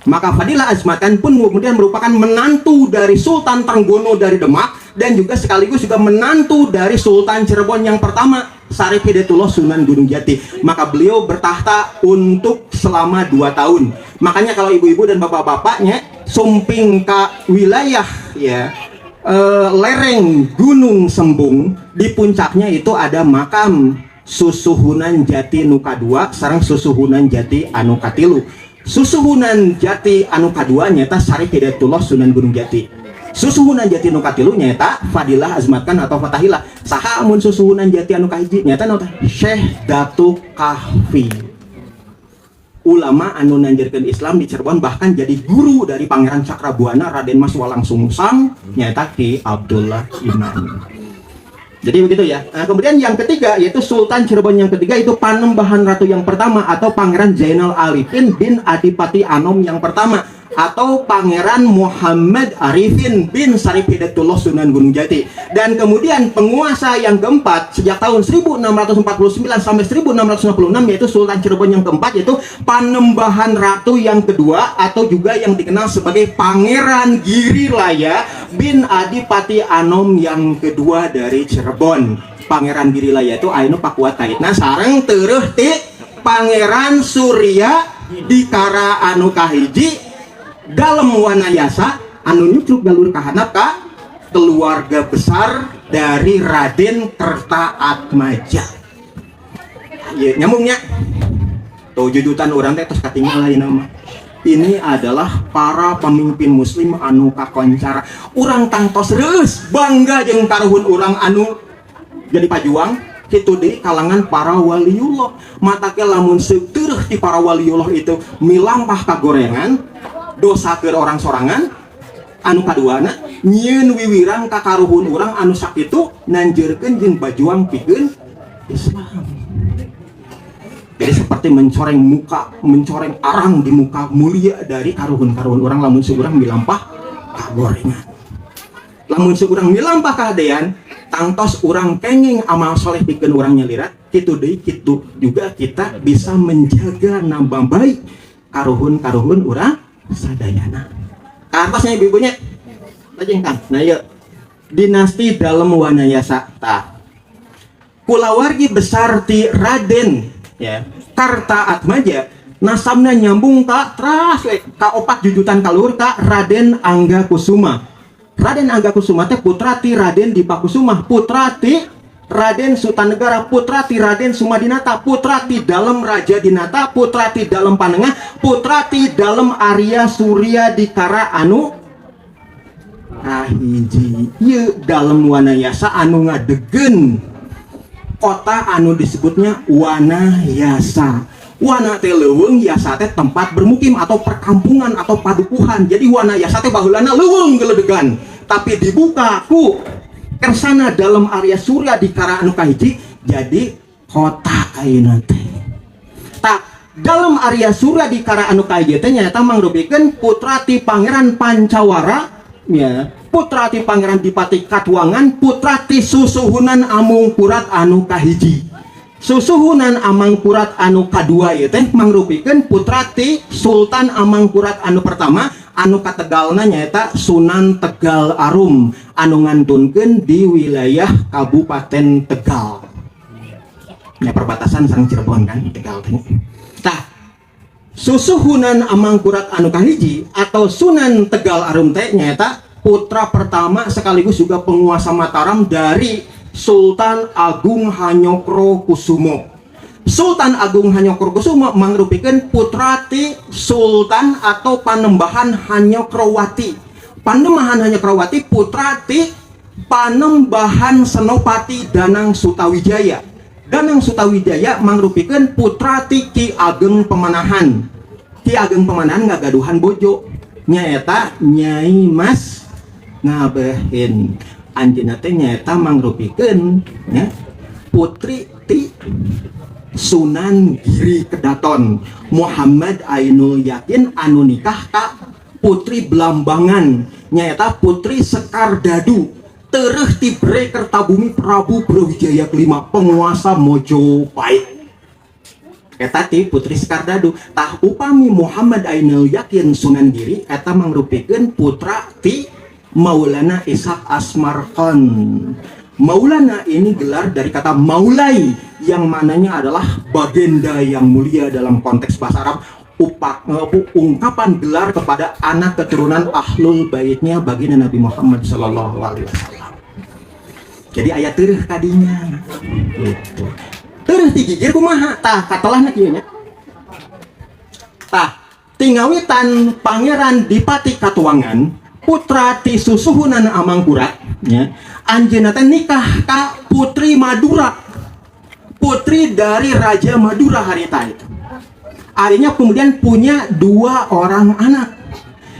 Maka Fadilah Azmatkan pun kemudian merupakan menantu dari Sultan Trenggono dari Demak dan juga sekaligus juga menantu dari Sultan Cirebon yang pertama Syarif Hidayatullah Sunan Gunung Jati. Maka beliau bertahta untuk selama 2 tahun. Makanya kalau ibu-ibu dan bapak-bapaknya sumping ke wilayah ya lereng Gunung Sembung, di puncaknya itu ada makam Susuhunan Jati Nuka 2 sareng Susuhunan Jati anu katilu. Susuhunan Jati anu kadua nyata Syarif Hidayatullah Sunan Gunung Jati. Susuhunan Jati anu katilu nyata Fadilah Azmatkan atau Fatahilah. Saha amun Susuhunan Jati anu kahiji nyata nota Syekh Datuk Kahfi, ulama anu nanjarkeun Islam di Cirebon, bahkan jadi guru dari Pangeran Cakrabuana Raden Mas Walang Sungsang nyata Ki Abdullah Iman. Jadi begitu ya. Nah, kemudian yang ketiga yaitu Sultan Cirebon yang ketiga itu Panembahan Ratu yang pertama atau Pangeran Zainal Arifin bin Adipati Anom yang pertama atau Pangeran Muhammad Arifin bin Syarif Hidayatullah Sunan Gunung Jati. Dan kemudian penguasa yang keempat sejak tahun 1649 sampai 1656 yaitu Sultan Cirebon yang keempat yaitu Panembahan Ratu yang kedua atau juga yang dikenal sebagai Pangeran Girilaya bin Adipati Anom yang kedua dari Cirebon. Pangeran Girilaya itu ayeuna pakuat kaitna sareng teureun ti Pangeran Surya Dikara anu kahiji dalam wanayasa anu nyucuk galur kahanap ka keluarga besar dari Raden Kertaatmaja. Ieu nyambungnya. Tuh jujutan orang teh tos katinggal lain nama. Ini adalah para pemimpin muslim anu kakoncara. Urang tangtos reus bangga jeung karuhun urang anu jadi pajuang kitu deui kalangan para waliullah. Mata ke lamun seuteureuh ti para waliullah itu milampah kagorengan dosa ke orang sorangan. Anu kaduana nyieun wiwirang ka karuhun urang anu sakitu nanjeurkeun jeung bajuang pikeun Islam. Jadi seperti mencoreng arang di muka mulia dari karuhun-karuhun orang lamun seurang milampah kagorengan. Lamun seurang milampah kahadean tangtos urang kenging amal soleh pikeun urang nyalirat, kitu deui kitu juga kita bisa menjaga nambah baik karuhun-karuhun urang sadayana. Atasnya ibu-ibunya tajengkan. Nah ya dinasti dalam Wanayasa tah. Kulawargi besar ti Raden ya Karta Atmaja nasabna nyambung tak teras ka opat jujutan kaluhur ka Raden Angga Kusuma. Raden Angga Kusuma teh putra ti Raden Dipakusuma, putra ti Raden Sutanegara, putra ti Raden Sumadinata, putra ti dalem Raja Dinata, putra ti dalem Panengah, putra ti dalem Arya Surya Dikara anu hiji ieu dalem Wanayasa anu ngadegen kota anu disebutnya Wanayasa. Wana teh leuweung, yasa teh tempat bermukim atau perkampungan atau padukuhan. Jadi Wanayasa teh baheulana leuweung geledegan, tapi dibuka ku kersana dalam Arya Surya Dikara anu kahiji jadi kota ayeuna teh. Tak dalam Arya Surya Dikara anu kahiji teh nyata mangrupikeun putra ti Pangeran Pancawara ya, putra ti Pangeran Dipati Katuangan, putra ti Susuhunan Amangkurat anu kahiji. Susuhunan Amangkurat anu kadua ieu teh mangrupikeun putra ti Sultan Amangkurat anu pertama anu kategalna nyaeta Sunan Tegal Arum anu ngantunkeun di wilayah Kabupaten Tegal. Ya perbatasan sareng Cirebon kan Tegal teh. Tah Susuhunan Amangkurat anu kahiji atau Sunan Tegal Arum teh nyaeta putra pertama sekaligus juga penguasa Mataram dari Sultan Agung Hanyokro Kusumo. Sultan Agung Hanyokro Kusumo mangrupikeun putra ti Sultan atau Panembahan Hanyokrowati. Panembahan Hanyokrowati putra ti Panembahan Senopati Danang Sutawijaya. Danang Sutawijaya mangrupikeun putra ti Ki Ageng Pemanahan. Ki Ageng Pemanahan ngagaduhan bojo nyaeta Nyai Mas Ngabehin. Anjeunna teh nyaeta mangrupikeun ya putri ti Sunan Giri Kedaton Muhammad Ainul Yakin anu nikah ka putri Blambangan nyaeta putri Sekar Dadu tereuh ti Bre Kertabumi Prabu Brawijaya kelima penguasa Mojopahit. Eta ti putri Sekar Dadu. Tah upami Muhammad Ainul Yakin Sunan Giri eta mangrupikeun putra ti Maulana Ishaq Asmarkhan. Maulana ini gelar dari kata maulai yang mananya adalah bagenda yang mulia dalam konteks bahasa Arab, ungkapan gelar kepada anak keturunan ahlul baitnya baginda Nabi Muhammad Sallallahu Alaihi Wasallam. Jadi ayat tereh kadinya gitu. Tereh digigir kumaha tah katelahna kieu nya. Tah tingawitan Pangeran Dipati Katuangan putra ti Susuhunan Amangkurat ya, anjeunna teh nikah ka putri Madura, putri dari Raja Madura harita itu. Akhirnya kemudian punya dua orang anak.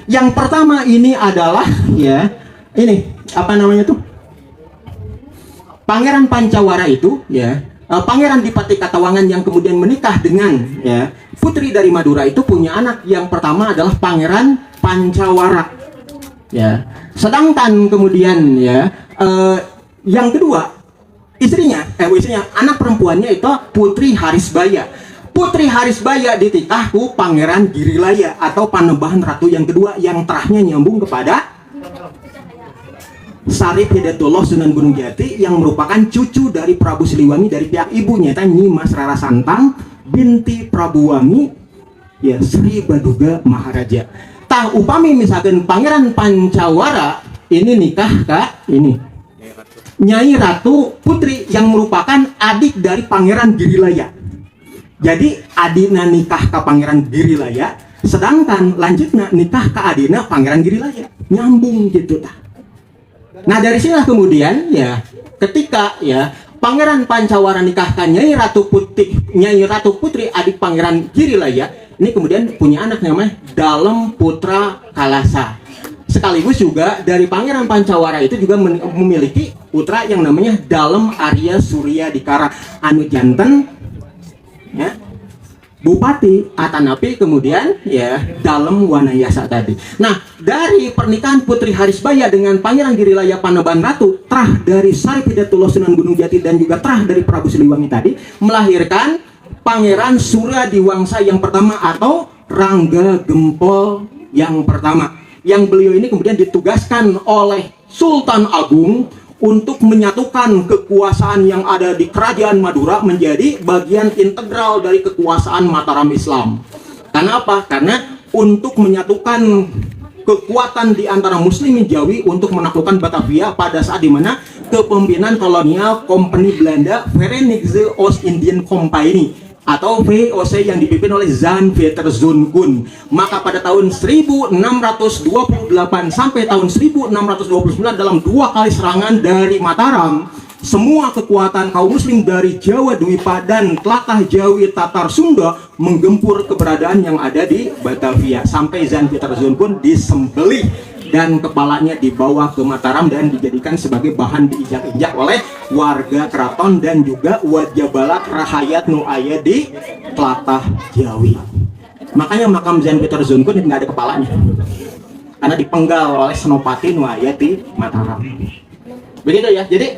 Yang pertama ini adalah ya ini apa namanya tuh Pangeran Pancawara itu ya, Pangeran Dipati Katawangan yang kemudian menikah dengan ya putri dari Madura itu punya anak. Yang pertama adalah Pangeran Pancawara. Ya, sedangkan kemudian ya yang kedua istrinya anak perempuannya itu Putri Harisbaya. Putri Harisbaya ditikah ku Pangeran Girilaya atau Panembahan Ratu yang kedua yang terahnya nyambung kepada Sarip Hidayatullah Sunan Gunung Jati yang merupakan cucu dari Prabu Siliwangi dari pihak ibunya Nyi Mas Rara Santang binti Prabu Wangi ya Sri Baduga Maharaja. Tah upami misalkan Pangeran Pancawara ini nikah ka ini Nyai Ratu Putri yang merupakan adik dari Pangeran Girilaya. Jadi adina nikah ka Pangeran Girilaya, sedangkan lanjutnya nikah ka adina Pangeran Girilaya. Nyambung gitu tah. Nah dari sinilah kemudian ya ketika ya Pangeran Pancawara nikahkan Nyai Ratu Putri adik Pangeran Girilaya. Ini kemudian punya anak namanya Dalem Putra Kalasa. Sekaligus juga dari Pangeran Pancawara itu juga memiliki putra yang namanya Dalem Arya Surya Dikara anu janten ya, Bupati Atanapi kemudian ya Dalem Wanayasa tadi. Nah, dari pernikahan Putri Harisbaya dengan Pangeran Girilaya Panembahan Ratu, trah dari Sari Pidatullah Sunan Gunung Jati dan juga trah dari Prabu Siliwangi tadi melahirkan Pangeran Surya Diwangsa yang pertama atau Rangga Gempol yang pertama. Yang beliau ini kemudian ditugaskan oleh Sultan Agung untuk menyatukan kekuasaan yang ada di Kerajaan Madura menjadi bagian integral dari kekuasaan Mataram Islam. Karena apa? Karena untuk menyatukan kekuatan di antara Muslimin Jawi untuk menaklukkan Batavia pada saat dimana kepemimpinan kolonial Kompeni Belanda Verenigde Oost-Indian Compagnie atau VOC yang dipimpin oleh Jan Pieter Zoon. Maka pada tahun 1628 sampai tahun 1629 dalam 2 kali serangan dari Mataram, semua kekuatan kaum muslim dari Jawa Dwipa dan Tlatah Jawi Tatar Sunda menggempur keberadaan yang ada di Batavia sampai Jan Pieter Zoon pun disembelih dan kepalanya dibawa ke Mataram dan dijadikan sebagai bahan diinjak-injak oleh warga keraton dan juga wajah balak rahayat nu aya di Tlatah Jawi. Makanya makam Jan Pieter Zoon pun nggak ada kepalanya karena dipenggal oleh Senopati nu aya di Mataram. Begitu ya. Jadi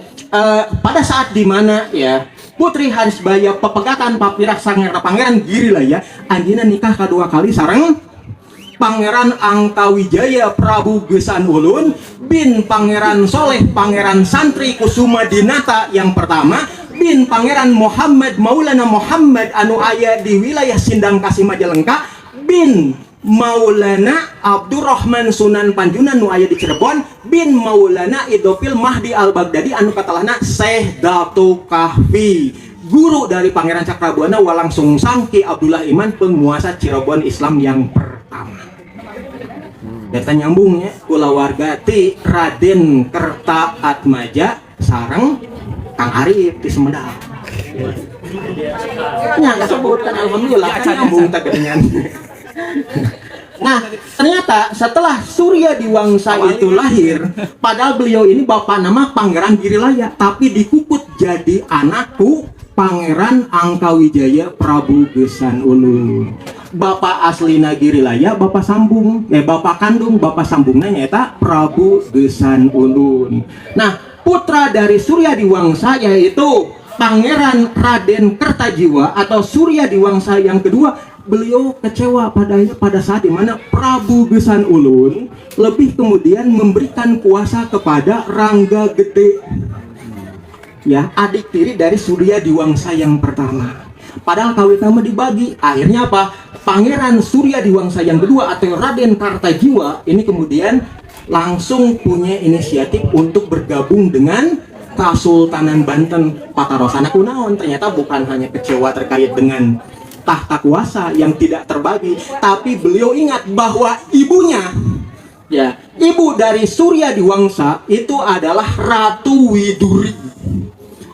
pada saat dimana ya Putri Harisbaya pepegatan papirah Sangera Pangeran Girilaya anjina nikah kedua kali sareng Pangeran Angkawijaya Prabu Gesan Ulun bin Pangeran Soleh Pangeran Santri Kusuma Dinata yang pertama bin Pangeran Muhammad Maulana Muhammad anu aya di wilayah Sindang Kasih Majalengka bin Maulana Abdurrahman Sunan Panjunan nu aya di Cirebon bin Maulana Idofil Mahdi Al-Baghdadi anu katalahna Syekh Datu Kahfi, guru dari Pangeran Cakrabuana Walang Sungsang Ki Abdullah Iman penguasa Cirebon Islam yang pertama. Data nyambungnya kula warga ti Raden Kerta Atmaja sareng Kang Arif di Sumedang. Nya disebutkan alhamdulillah kan nyambung tak dengan. Nah, ternyata setelah Surya Diwangsa itu lahir, padahal beliau ini bapak nama Pangeran Girilaya, tapi dikuput jadi anakku Pangeran Angkawijaya Prabu Gesan Ulun. Bapak aslina Girilaya, bapak sambung, bapak kandung, bapak sambungnya nyata Prabu Gesan Ulun. Nah, putra dari Surya Diwangsa yaitu Pangeran Raden Kertajiwa atau Surya Diwangsa yang kedua, beliau kecewa pada saat dimana Prabu Gesan Ulun lebih kemudian memberikan kuasa kepada Rangga Gede, ya adik tiri dari Surya Diwangsa yang pertama. Padahal kawin nama dibagi, akhirnya apa? Pangeran Surya Diwangsa yang kedua atau Raden Kartajiwa ini kemudian langsung punya inisiatif untuk bergabung dengan Kasultanan Banten. Patarosana kunaon, ternyata bukan hanya kecewa terkait dengan tahta kuasa yang tidak terbagi, tapi beliau ingat bahwa ibunya, ya ibu dari Surya Diwangsa itu adalah Ratu Widuri.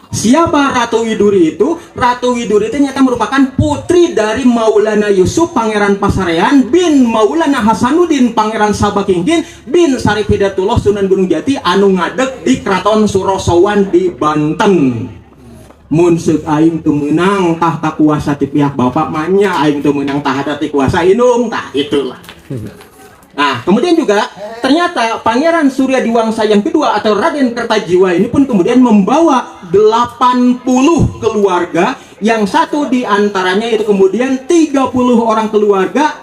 Siapa Ratu Widuri itu? Ratu Widuri itu ternyata merupakan putri dari Maulana Yusuf Pangeran Pasarean bin Maulana Hasanuddin Pangeran Sabakingkin bin Saripidatullah Sunan Gunung Jati anu ngadeg di Kraton Surosowan di Banten. Mun seuk aing teu meunang tahta kuasa ti pihak bapak manya aing teu meunang tahta ti kuasa indung tah itulah. Nah, kemudian juga ternyata Pangeran Surya Diwangsa yang kedua atau Raden Kertajiwa ini pun kemudian membawa 80 keluarga, yang satu di antaranya itu kemudian 30 orang keluarga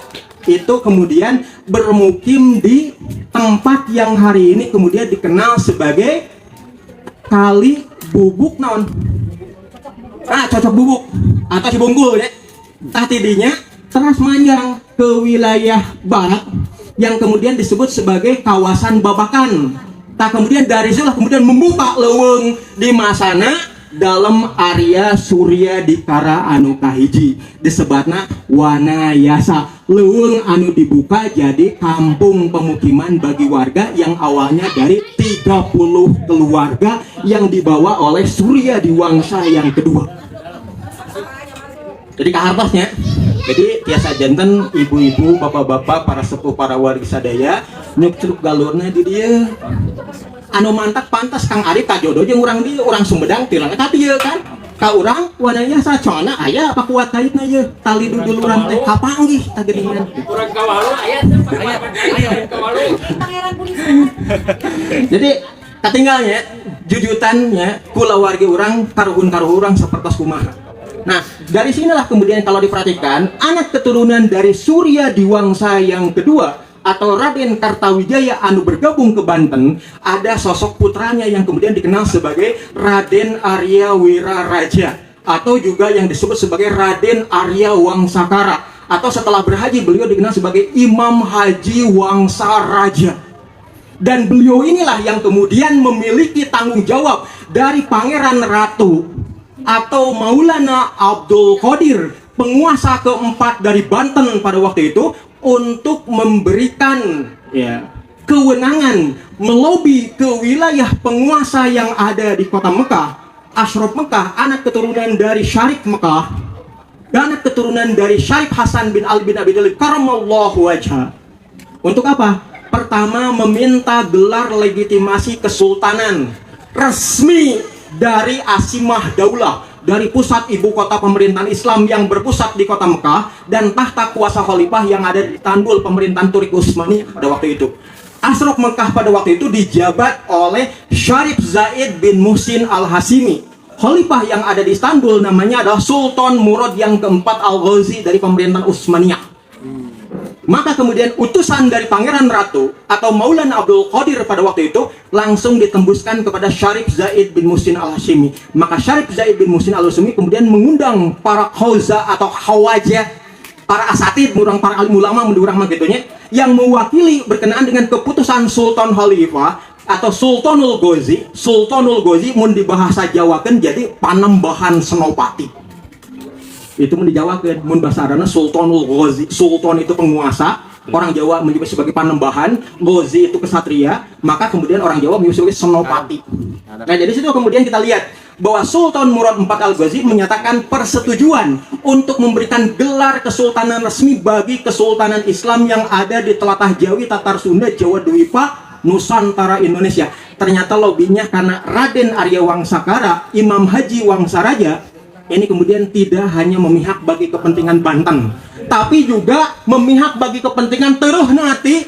itu kemudian bermukim di tempat yang hari ini kemudian dikenal sebagai Kali Bubuk naon? Cocok Bubuk atau Cibunggul ya. Tah tidinya teras manjang ke wilayah barat yang kemudian disebut sebagai kawasan Babakan. Tak kemudian dari situlah kemudian membuka leuweung di masana dalam area Surya Dikara anu kahiji disebutna Wanayasa. leuweung anu dibuka jadi kampung pemukiman bagi warga yang awalnya dari 30 keluarga yang dibawa oleh Surya Diwangsa yang kedua. Jadi kahartosnya, jadi tiasa janten ibu-ibu, bapak-bapak, para sepuh, para wargi sadaya nyuk curug galurna di dia. Anu mantak pantas Kang Ari kajodoh jeung urang dieu, urang Sumedang tilang eta dieu kan. Ka urang wananya sacona aya apa kuat kaitna ye tali duduluran teh kapanggih tageningan Kurang kawalu aya kawalu. Pangeran polisi. jadi katinggalnya jujutannya kula wargi urang karuhun urang sapertos kumaha. Nah dari sinilah kemudian kalau diperhatikan anak keturunan dari Surya Diwangsa yang kedua atau Raden Kartawijaya anu bergabung ke Banten, ada sosok putranya yang kemudian dikenal sebagai Raden Arya Wiraraja atau juga yang disebut sebagai Raden Arya Wangsakara, atau setelah berhaji beliau dikenal sebagai Imam Haji Wangsaraja. Dan beliau inilah yang kemudian memiliki tanggung jawab dari Pangeran Ratu atau Maulana Abdul Qadir, penguasa keempat dari Banten pada waktu itu, untuk memberikan kewenangan melobi ke wilayah penguasa yang ada di kota Mekah, Ashraf Mekah, anak keturunan dari Syarif Mekah, dan anak keturunan dari Syarif Hasan bin Ali bin Abi Thalib karamallahu wajha. Untuk apa? Pertama, meminta gelar legitimasi kesultanan resmi dari Asimah Daulah, dari pusat ibu kota pemerintahan Islam yang berpusat di kota Mekah dan tahta kuasa khalifah yang ada di Istanbul pemerintahan Turki Utsmani pada waktu itu. Ashraf Mekah pada waktu itu dijabat oleh Syarif Zaid bin Muhsin Al-Hashimi. Khalifah yang ada di Istanbul namanya adalah Sultan Murad yang keempat Al-Ghazi dari pemerintahan Utsmaniyah. Maka kemudian utusan dari Pangeran Ratu atau Maulana Abdul Qadir pada waktu itu langsung ditembuskan kepada Syarif Zaid bin Muhsin Al-Hashimi. Maka Syarif Zaid bin Muhsin Al-Hashimi kemudian mengundang para khawza atau khawaja, para asatid, para alim ulama mendurang magitunya, yang mewakili berkenaan dengan keputusan Sultan Khalifah atau Sultanul Ghazi. Sultanul Ghazi mun dibahasa Jawakeun jadi panembahan senopati. Itu mun dijawakeun mun bahasa Arabna Sultanul Ghazi. Sultan itu penguasa, orang Jawa menyebut sebagai panembahan, Ghazi itu kesatria, maka kemudian orang Jawa menyebut sebagai senopati. Nah, jadi situ kemudian kita lihat bahwa Sultan Murad IV Al-Ghazi menyatakan persetujuan untuk memberikan gelar kesultanan resmi bagi kesultanan Islam yang ada di telatah Jawi, Tatar Sunda, Jawa Dwipa, Nusantara Indonesia. Ternyata lobbynya karena Raden Arya Wangsakara, Imam Haji Wangsaraja ini kemudian tidak hanya memihak bagi kepentingan Banten, tapi juga memihak bagi kepentingan Teueuh Nati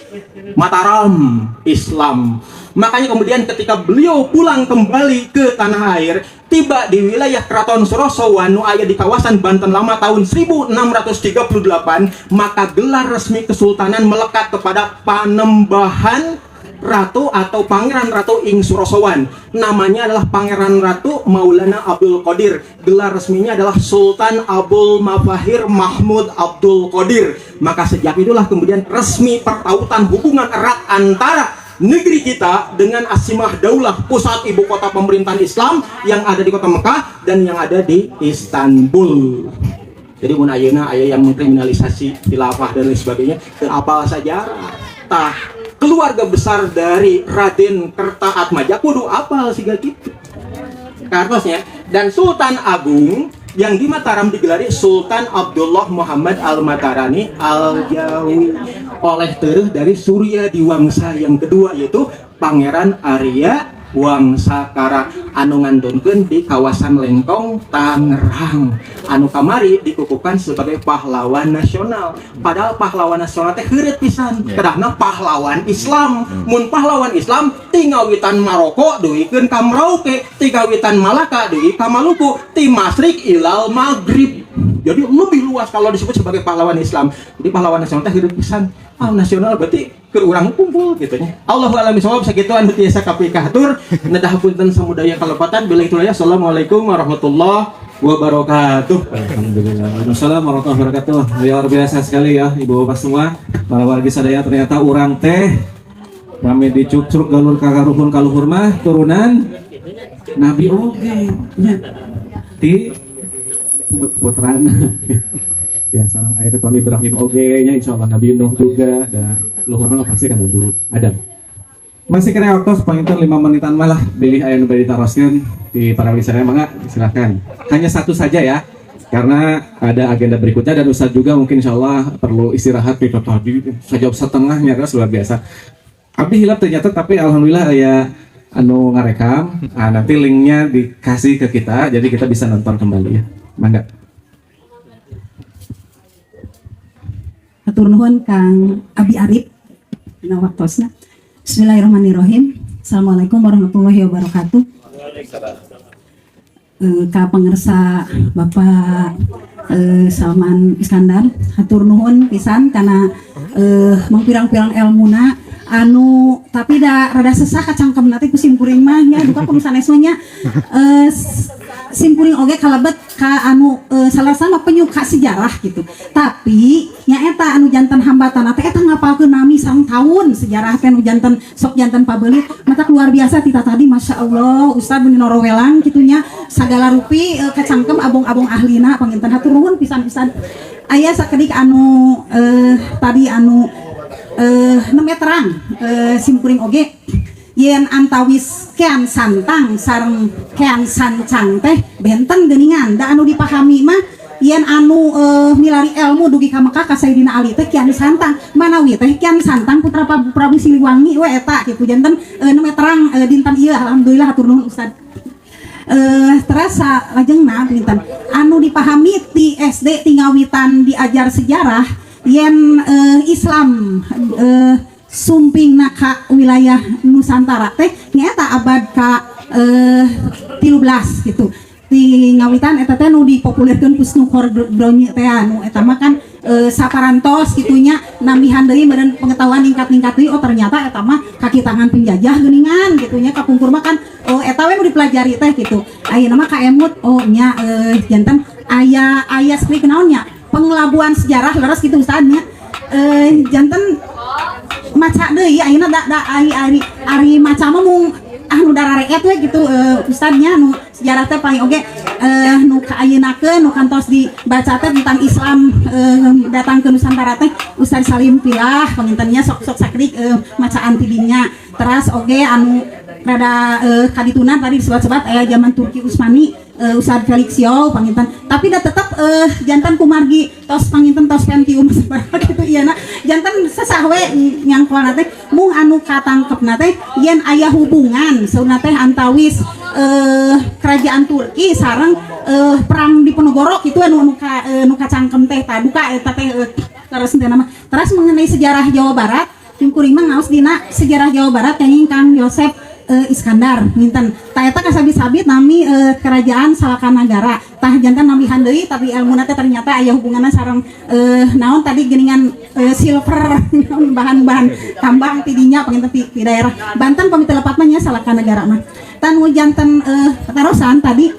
Mataram Islam. Makanya kemudian ketika beliau pulang kembali ke tanah air, tiba di wilayah Keraton Surosowan nu aya di kawasan Banten Lama tahun 1638, maka gelar resmi kesultanan melekat kepada Panembahan Ratu atau Pangeran Ratu ing Surosowan. Namanya adalah Pangeran Ratu Maulana Abdul Qadir. Gelar resminya adalah Sultan Abul Mafahir Mahmud Abdul Qadir. Maka sejak itulah kemudian resmi pertautan hubungan erat antara negeri kita dengan Asimah Daulah, pusat ibu kota pemerintahan Islam yang ada di kota Mekah dan yang ada di Istanbul. Jadi mun ayeuna aya yang mengkriminalisasi khilafah dan lain sebagainya, teu apal sajarah. Tah keluarga besar dari Raden Kertaatmaja kudu apal siga kitu kartosnya. Dan Sultan Agung yang di Mataram digelari Sultan Abdullah Muhammad Al-Matarani Al-Jawi oleh Teueuh dari Surya Diwangsa yang kedua, yaitu Pangeran Arya Wangsakara anu ngandunkeun di kawasan Lengkong, Tangerang, anu kamari dikukuhkan sebagai pahlawan nasional. Padahal pahlawan nasional teh heureut pisan, kedahna pahlawan Islam. Mun pahlawan Islam tinggawitan Maroko duikeun ka Merauke, tinggawitan Malaka duikeun ka Maluku, ti Masrik ilal Maghrib. Jadi lebih luas kalau disebut sebagai pahlawan Islam. Jadi pahlawan nasional teh heureut pisan. Nasional berarti keur urang kumpul gitu nya. Allahu a'lam bishawab, sakitu anu tiasa kapikahatur. Nedah punten samudaya kalepatan. Bila itu ya. Assalamualaikum warahmatullahi wabarakatuh. Alhamdulillah. Wassalamualaikum warahmatullahi wabarakatuh. Luar biasa sekali ya Ibu Bapak semua. Para wargi sadaya, ternyata urang teh kami dicuk-cuk galur kakaruhun kaluhur mah turunan Nabi oge nya. Ti putrana. ya sareng aya Tuan Ibrahim oge nya insyaallah Nabi Nuh juga da luhur mah pasti kan Nabi Adam. Masih kena waktu sepanjang 5 menitan malah pilih aya nu bade ditaroskeun di para wisata mangga silakan. Hanya satu saja ya. Karena ada agenda berikutnya dan Ustadz juga mungkin insyaallah perlu istirahat kita tadi sajam setengahnya kan luar biasa. Abdi hilap ternyata tapi alhamdulillah ya anu ngarekam. Nanti linknya dikasih ke kita jadi kita bisa nonton kembali ya. Mangga. Hatur nuhun Kang Abi Arif dina waktosna. Bismillahirrahmanirrahim. Assalamualaikum warahmatullahi wabarakatuh. Ka pangersa Bapak Salman Iskandar, hatur nuhun pisan karena mangpirang-pirang elmuna anu tapi da rada sesah kacangkem nanti ku simkuring mah nya duka kudu sanesna simkuring oge kalebet ka anu salah sama penyuka sejarah gitu. Tapi nya eta anu janten hambatan teh eta ngapalkeun nami sareng taun sejarah teh anu janten sok janten pabeulit mata luar biasa tita tadi Masya Allah Ustaz Buni Norowelang kitunya sagala rupi kacangkem abong-abong ahlina panginten hatur nuhun pisan-pisan. Aya sakedik anu tadi anu nembe terang simkuring oge yen antawis kean santang sareng kean sancang teh benten geuningan da anu dipahami mah yen anu milari ilmu dugi ka Mekah ka Sayyidina Ali teh kean santang manawi teh kean santang putra Prabu Siliwangi we eta kitu janten nembe terang dinten ieu alhamdulillah hatur nuhun Ustaz. Terasa lajengna pinten anu dipahami ti SD ti ngawitan diajar sejarah yen Islam sumping ka wilayah Nusantara teh nyata abad ka 13 gitu di ngawitan eta teh nu dipopulerkeun ku Snukordonyi teh anu eta mah kan saparantos kitunya nambihan deui meureun pengetahuan ningkat-ningkat deui oh ternyata eta mah kaki tangan penjajah geuningan kitunya kapungkur mah kan oh eta we nu dipelajari teh gitu ayeuna mah kaemut oh nya janten aya skrip naon nya penglabuhan sejarah leres gitu Ustaznya janten maca deui ayeuna da ari maca mah mung anu darareet we gitu Ustaznya nu sejarah teh paling oge nu kaayeunakeun nu kantos dibaca teh tentang Islam datang ke Nusantara teh Ustaz Salim Pilah pangintennya sok sakrik macaan tidinya teras oge anu rada kaditunan tadi disebut-sebut aya zaman Turki Utsmani Ustaz Felix Yow panginten tapi da tetep jantan kumargi tos panginten tos Pentium sabaraha kitu ieu na jantan sesah we nyangkoana teh mung anu katangkepna teh yen aya hubungan sauna teh antawis kerajaan Turki sareng perang Diponegoro kitu anu kacangkem teh taduka eta teh terus teh nama terus mengenai sejarah Jawa Barat kuring mah ngaos dina sejarah Jawa Barat yang Kang Yosef Iskandar minten tah eta kasabit-sabit nami kerajaan Salakanagara tah jantan nambihan deui tapi ilmuna teh ternyata aya hubunganna sareng naon tadi geuningan silver bahan-bahan tambang tidinya panginten ti daerah Banten pami telepatna nya Salakanagara mah tan janten tarosan tadi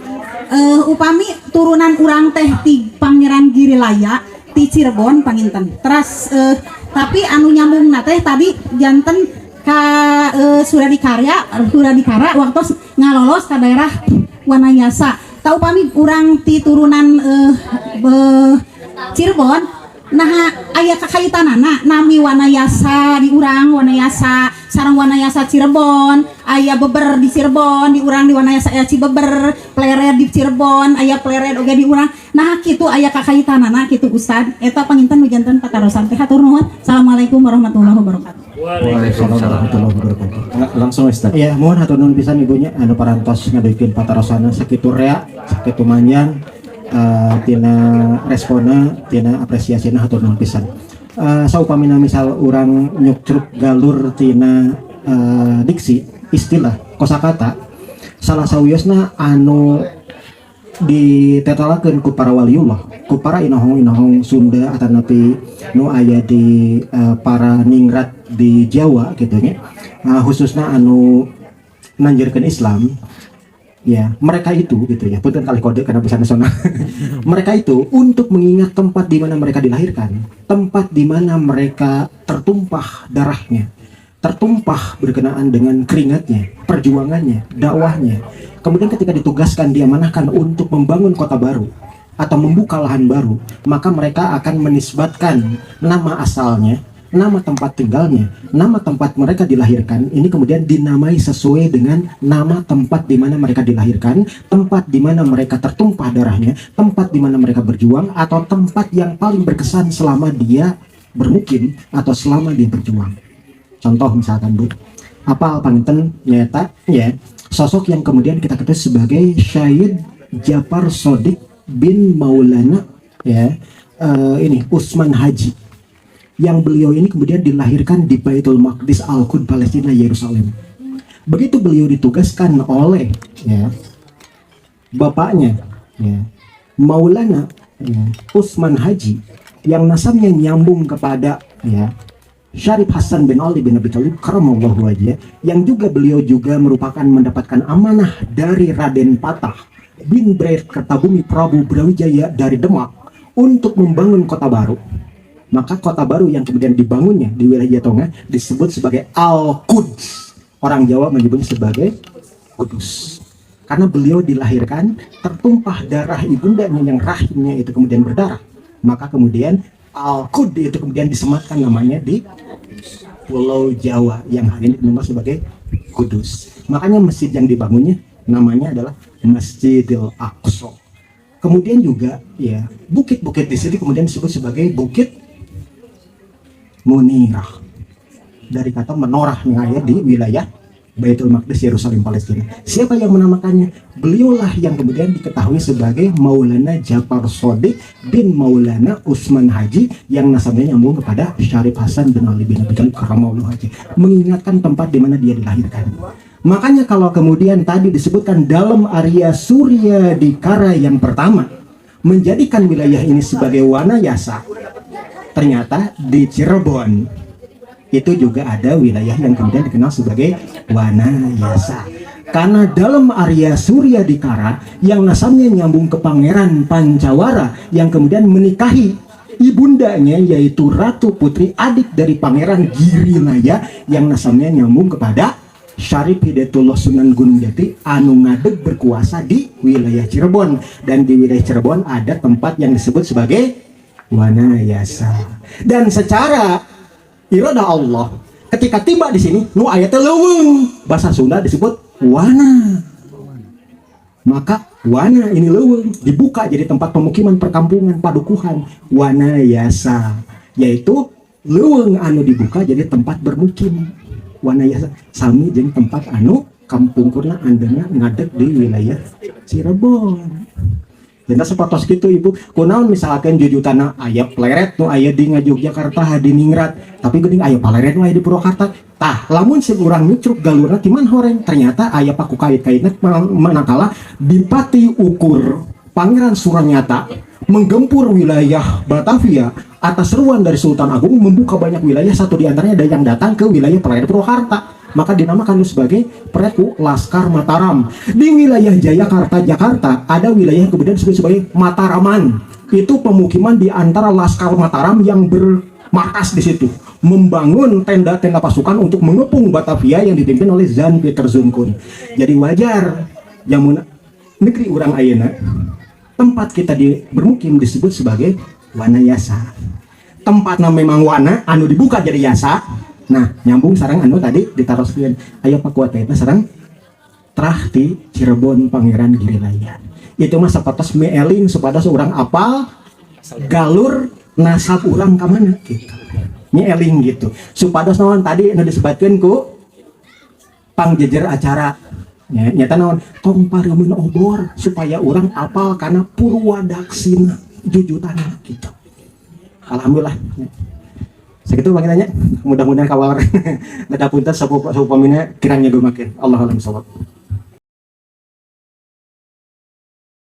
upami turunan urang teh ti Pangeran Girilaya ti Cirebon panginten teras tapi anu nyambungna teh tadi janten ka Suradikara waktu ngalolos ke daerah Wanayasa tahu pami urang ti turunan Cirebon nah aya kakaitanana nami Wanayasa di urang Wanayasa sareng Wanayasa Cirebon aya beber di Cirebon di urang di Wanayasa aya Cibeber Pleret di Cirebon aya Pleret oge di urang nah kitu aya kakaitanana kitu Ustaz eta panginten nu janten patarosan teh hatur nuhun assalamualaikum warahmatullahi wabarakatuh. Waalaikumsalam warahmatullahi wabarakatuh. Langsung Ustaz. Ya, mohon hatur nuhun pisan ibunya anu parantos ngadeukeun patarosana sakitu rea, sakitu manjang tina respona, tina apresiasina hatur nuhun pisan. Saupamina misal urang nyukruk galur tina diksi, istilah, kosakata salah sawiosna anu ditetalakeun ku para waliullah, ku para inohong-inohong Sunda atanapi nu aya di para ningrat di Jawa gitu nya. Khususna anu nanjirkeun Islam ya, mereka itu gitu ya. Punten kali kode karena bisa nasional. Mereka itu untuk mengingat tempat di mana mereka dilahirkan, tempat di mana mereka tertumpah darahnya, tertumpah berkenaan dengan keringatnya, perjuangannya, dakwahnya. Kemudian ketika ditugaskan diamanahkan untuk membangun kota baru, atau membuka lahan baru, maka mereka akan menisbatkan nama asalnya, nama tempat tinggalnya, nama tempat mereka dilahirkan, ini kemudian dinamai sesuai dengan nama tempat di mana mereka dilahirkan, tempat di mana mereka tertumpah darahnya, tempat di mana mereka berjuang, atau tempat yang paling berkesan selama dia bermukim atau selama dia berjuang. Contoh misalkan Bu, apa panginten nyata ya sosok yang kemudian kita ketahui sebagai Syahid Jafar Shodiq bin Maulana ya ini Usman Haji, yang beliau ini kemudian dilahirkan di Baitul Maqdis Al-Quds Palestina Yerusalem. Begitu beliau ditugaskan oleh ya bapaknya ya Maulana ya, Usman Haji yang nasabnya nyambung kepada ya Syarif Hasan bin Ali bin Abi Thalib karamallahu wajhah, yang juga beliau juga merupakan mendapatkan amanah dari Raden Patah bin Brair Kertabumi Prabu Brawijaya dari Demak untuk membangun kota baru. Maka kota baru yang kemudian dibangunnya di wilayah Tengah disebut sebagai Al-Quds. Orang Jawa menyebutnya sebagai Kudus. Karena beliau dilahirkan tertumpah darah ibundanya yang rahimnya itu kemudian berdarah. Maka kemudian Al-Quds itu kemudian disematkan namanya di Pulau Jawa yang hari ini dinamakan sebagai Kudus. Makanya masjid yang dibangunnya namanya adalah Masjidil Aqsa. Kemudian juga ya bukit-bukit di sini kemudian disebut sebagai Bukit Munirah, dari kata menorah yang ada di wilayah Baitul Maqdis Yerusalem Palestina. Siapa yang menamakannya? Beliaulah yang kemudian diketahui sebagai Maulana Jafar Shodiq bin Maulana Usman Haji, yang nasabnya nyambung kepada Syarif Hasan bin Ali bin Abi Thalib karamallahu wajhah, mengingatkan tempat di mana dia dilahirkan. Makanya kalau kemudian tadi disebutkan dalam Arya Surya Dikara yang pertama menjadikan wilayah ini sebagai Wanayasa, ternyata di Cirebon itu juga ada wilayah yang kemudian dikenal sebagai Wanayasa. Karena dalam Arya Surya Dikara yang nasabnya nyambung ke Pangeran Pancawara yang kemudian menikahi ibundanya yaitu Ratu Putri adik dari Pangeran Girinaya yang nasabnya nyambung kepada Syarif Hidayatullah Sunan Gunung Jati anu ngadeg berkuasa di wilayah Cirebon. Dan di wilayah Cirebon ada tempat yang disebut sebagai Wanayasa. Dan secara iradah Allah, ketika tiba di sini, nu ayatnya leuweung, bahasa Sunda disebut wana. Maka wana ini leuweung dibuka jadi tempat pemukiman, perkampungan, padukuhan, Wanayasa, yaitu leuweung anu dibuka jadi tempat bermukim. Wanayasa sami jeung tempat anu kampungkurna andana ngadeg di wilayah Cirebon. Jadi sepatos gitu Ibu, kunaon misalkan jujutana aya pleret nu aya di Yogyakarta di Ningrat, tapi geuning aya paleret nu aya di Purwakarta. Tah, lamun si urang nyucruk galurna ti man horeng, ternyata aya paku kait-kaitna manakala Dipati Ukur Pangeran Suranyata menggempur wilayah Batavia atas seruan dari Sultan Agung membuka banyak wilayah, satu di antaranya ada yang datang ke wilayah Paleret Purwakarta. Maka dinamakan sebagai Preku Laskar Mataram. Di wilayah Jayakarta, Jakarta ada wilayah yang kemudian disebut sebagai Mataraman. Itu pemukiman di antara Laskar Mataram yang bermarkas di situ, membangun tenda-tenda pasukan untuk mengepung Batavia yang dipimpin oleh Jan Pieter Zonkun. Jadi wajar yang negeri urang ayeuna tempat kita bermukim disebut sebagai Wanayasa. Tempatnya memang wana anu dibuka jadi yasa. Nah, nyambung sarang anu tadi ditaroskeun aya pakuatna sarang trah ti Cirebon Pangeran Girinaya. Itu mah sapatos meeling supados urang apal galur nasab urang ka mana gitu. Nyeeling gitu. Supados naon tadi anu disebutkeun ku pangjejer acara. Nyata naon tong pareumeuh obor supaya urang apal kana Purwadaksina jujutana gitu. Alhamdulillah. Segitu bang nanya, mudah-mudahan kawal. Nada punten sapu pamina kiranya gumakeun. Allahu a'lam bishawab.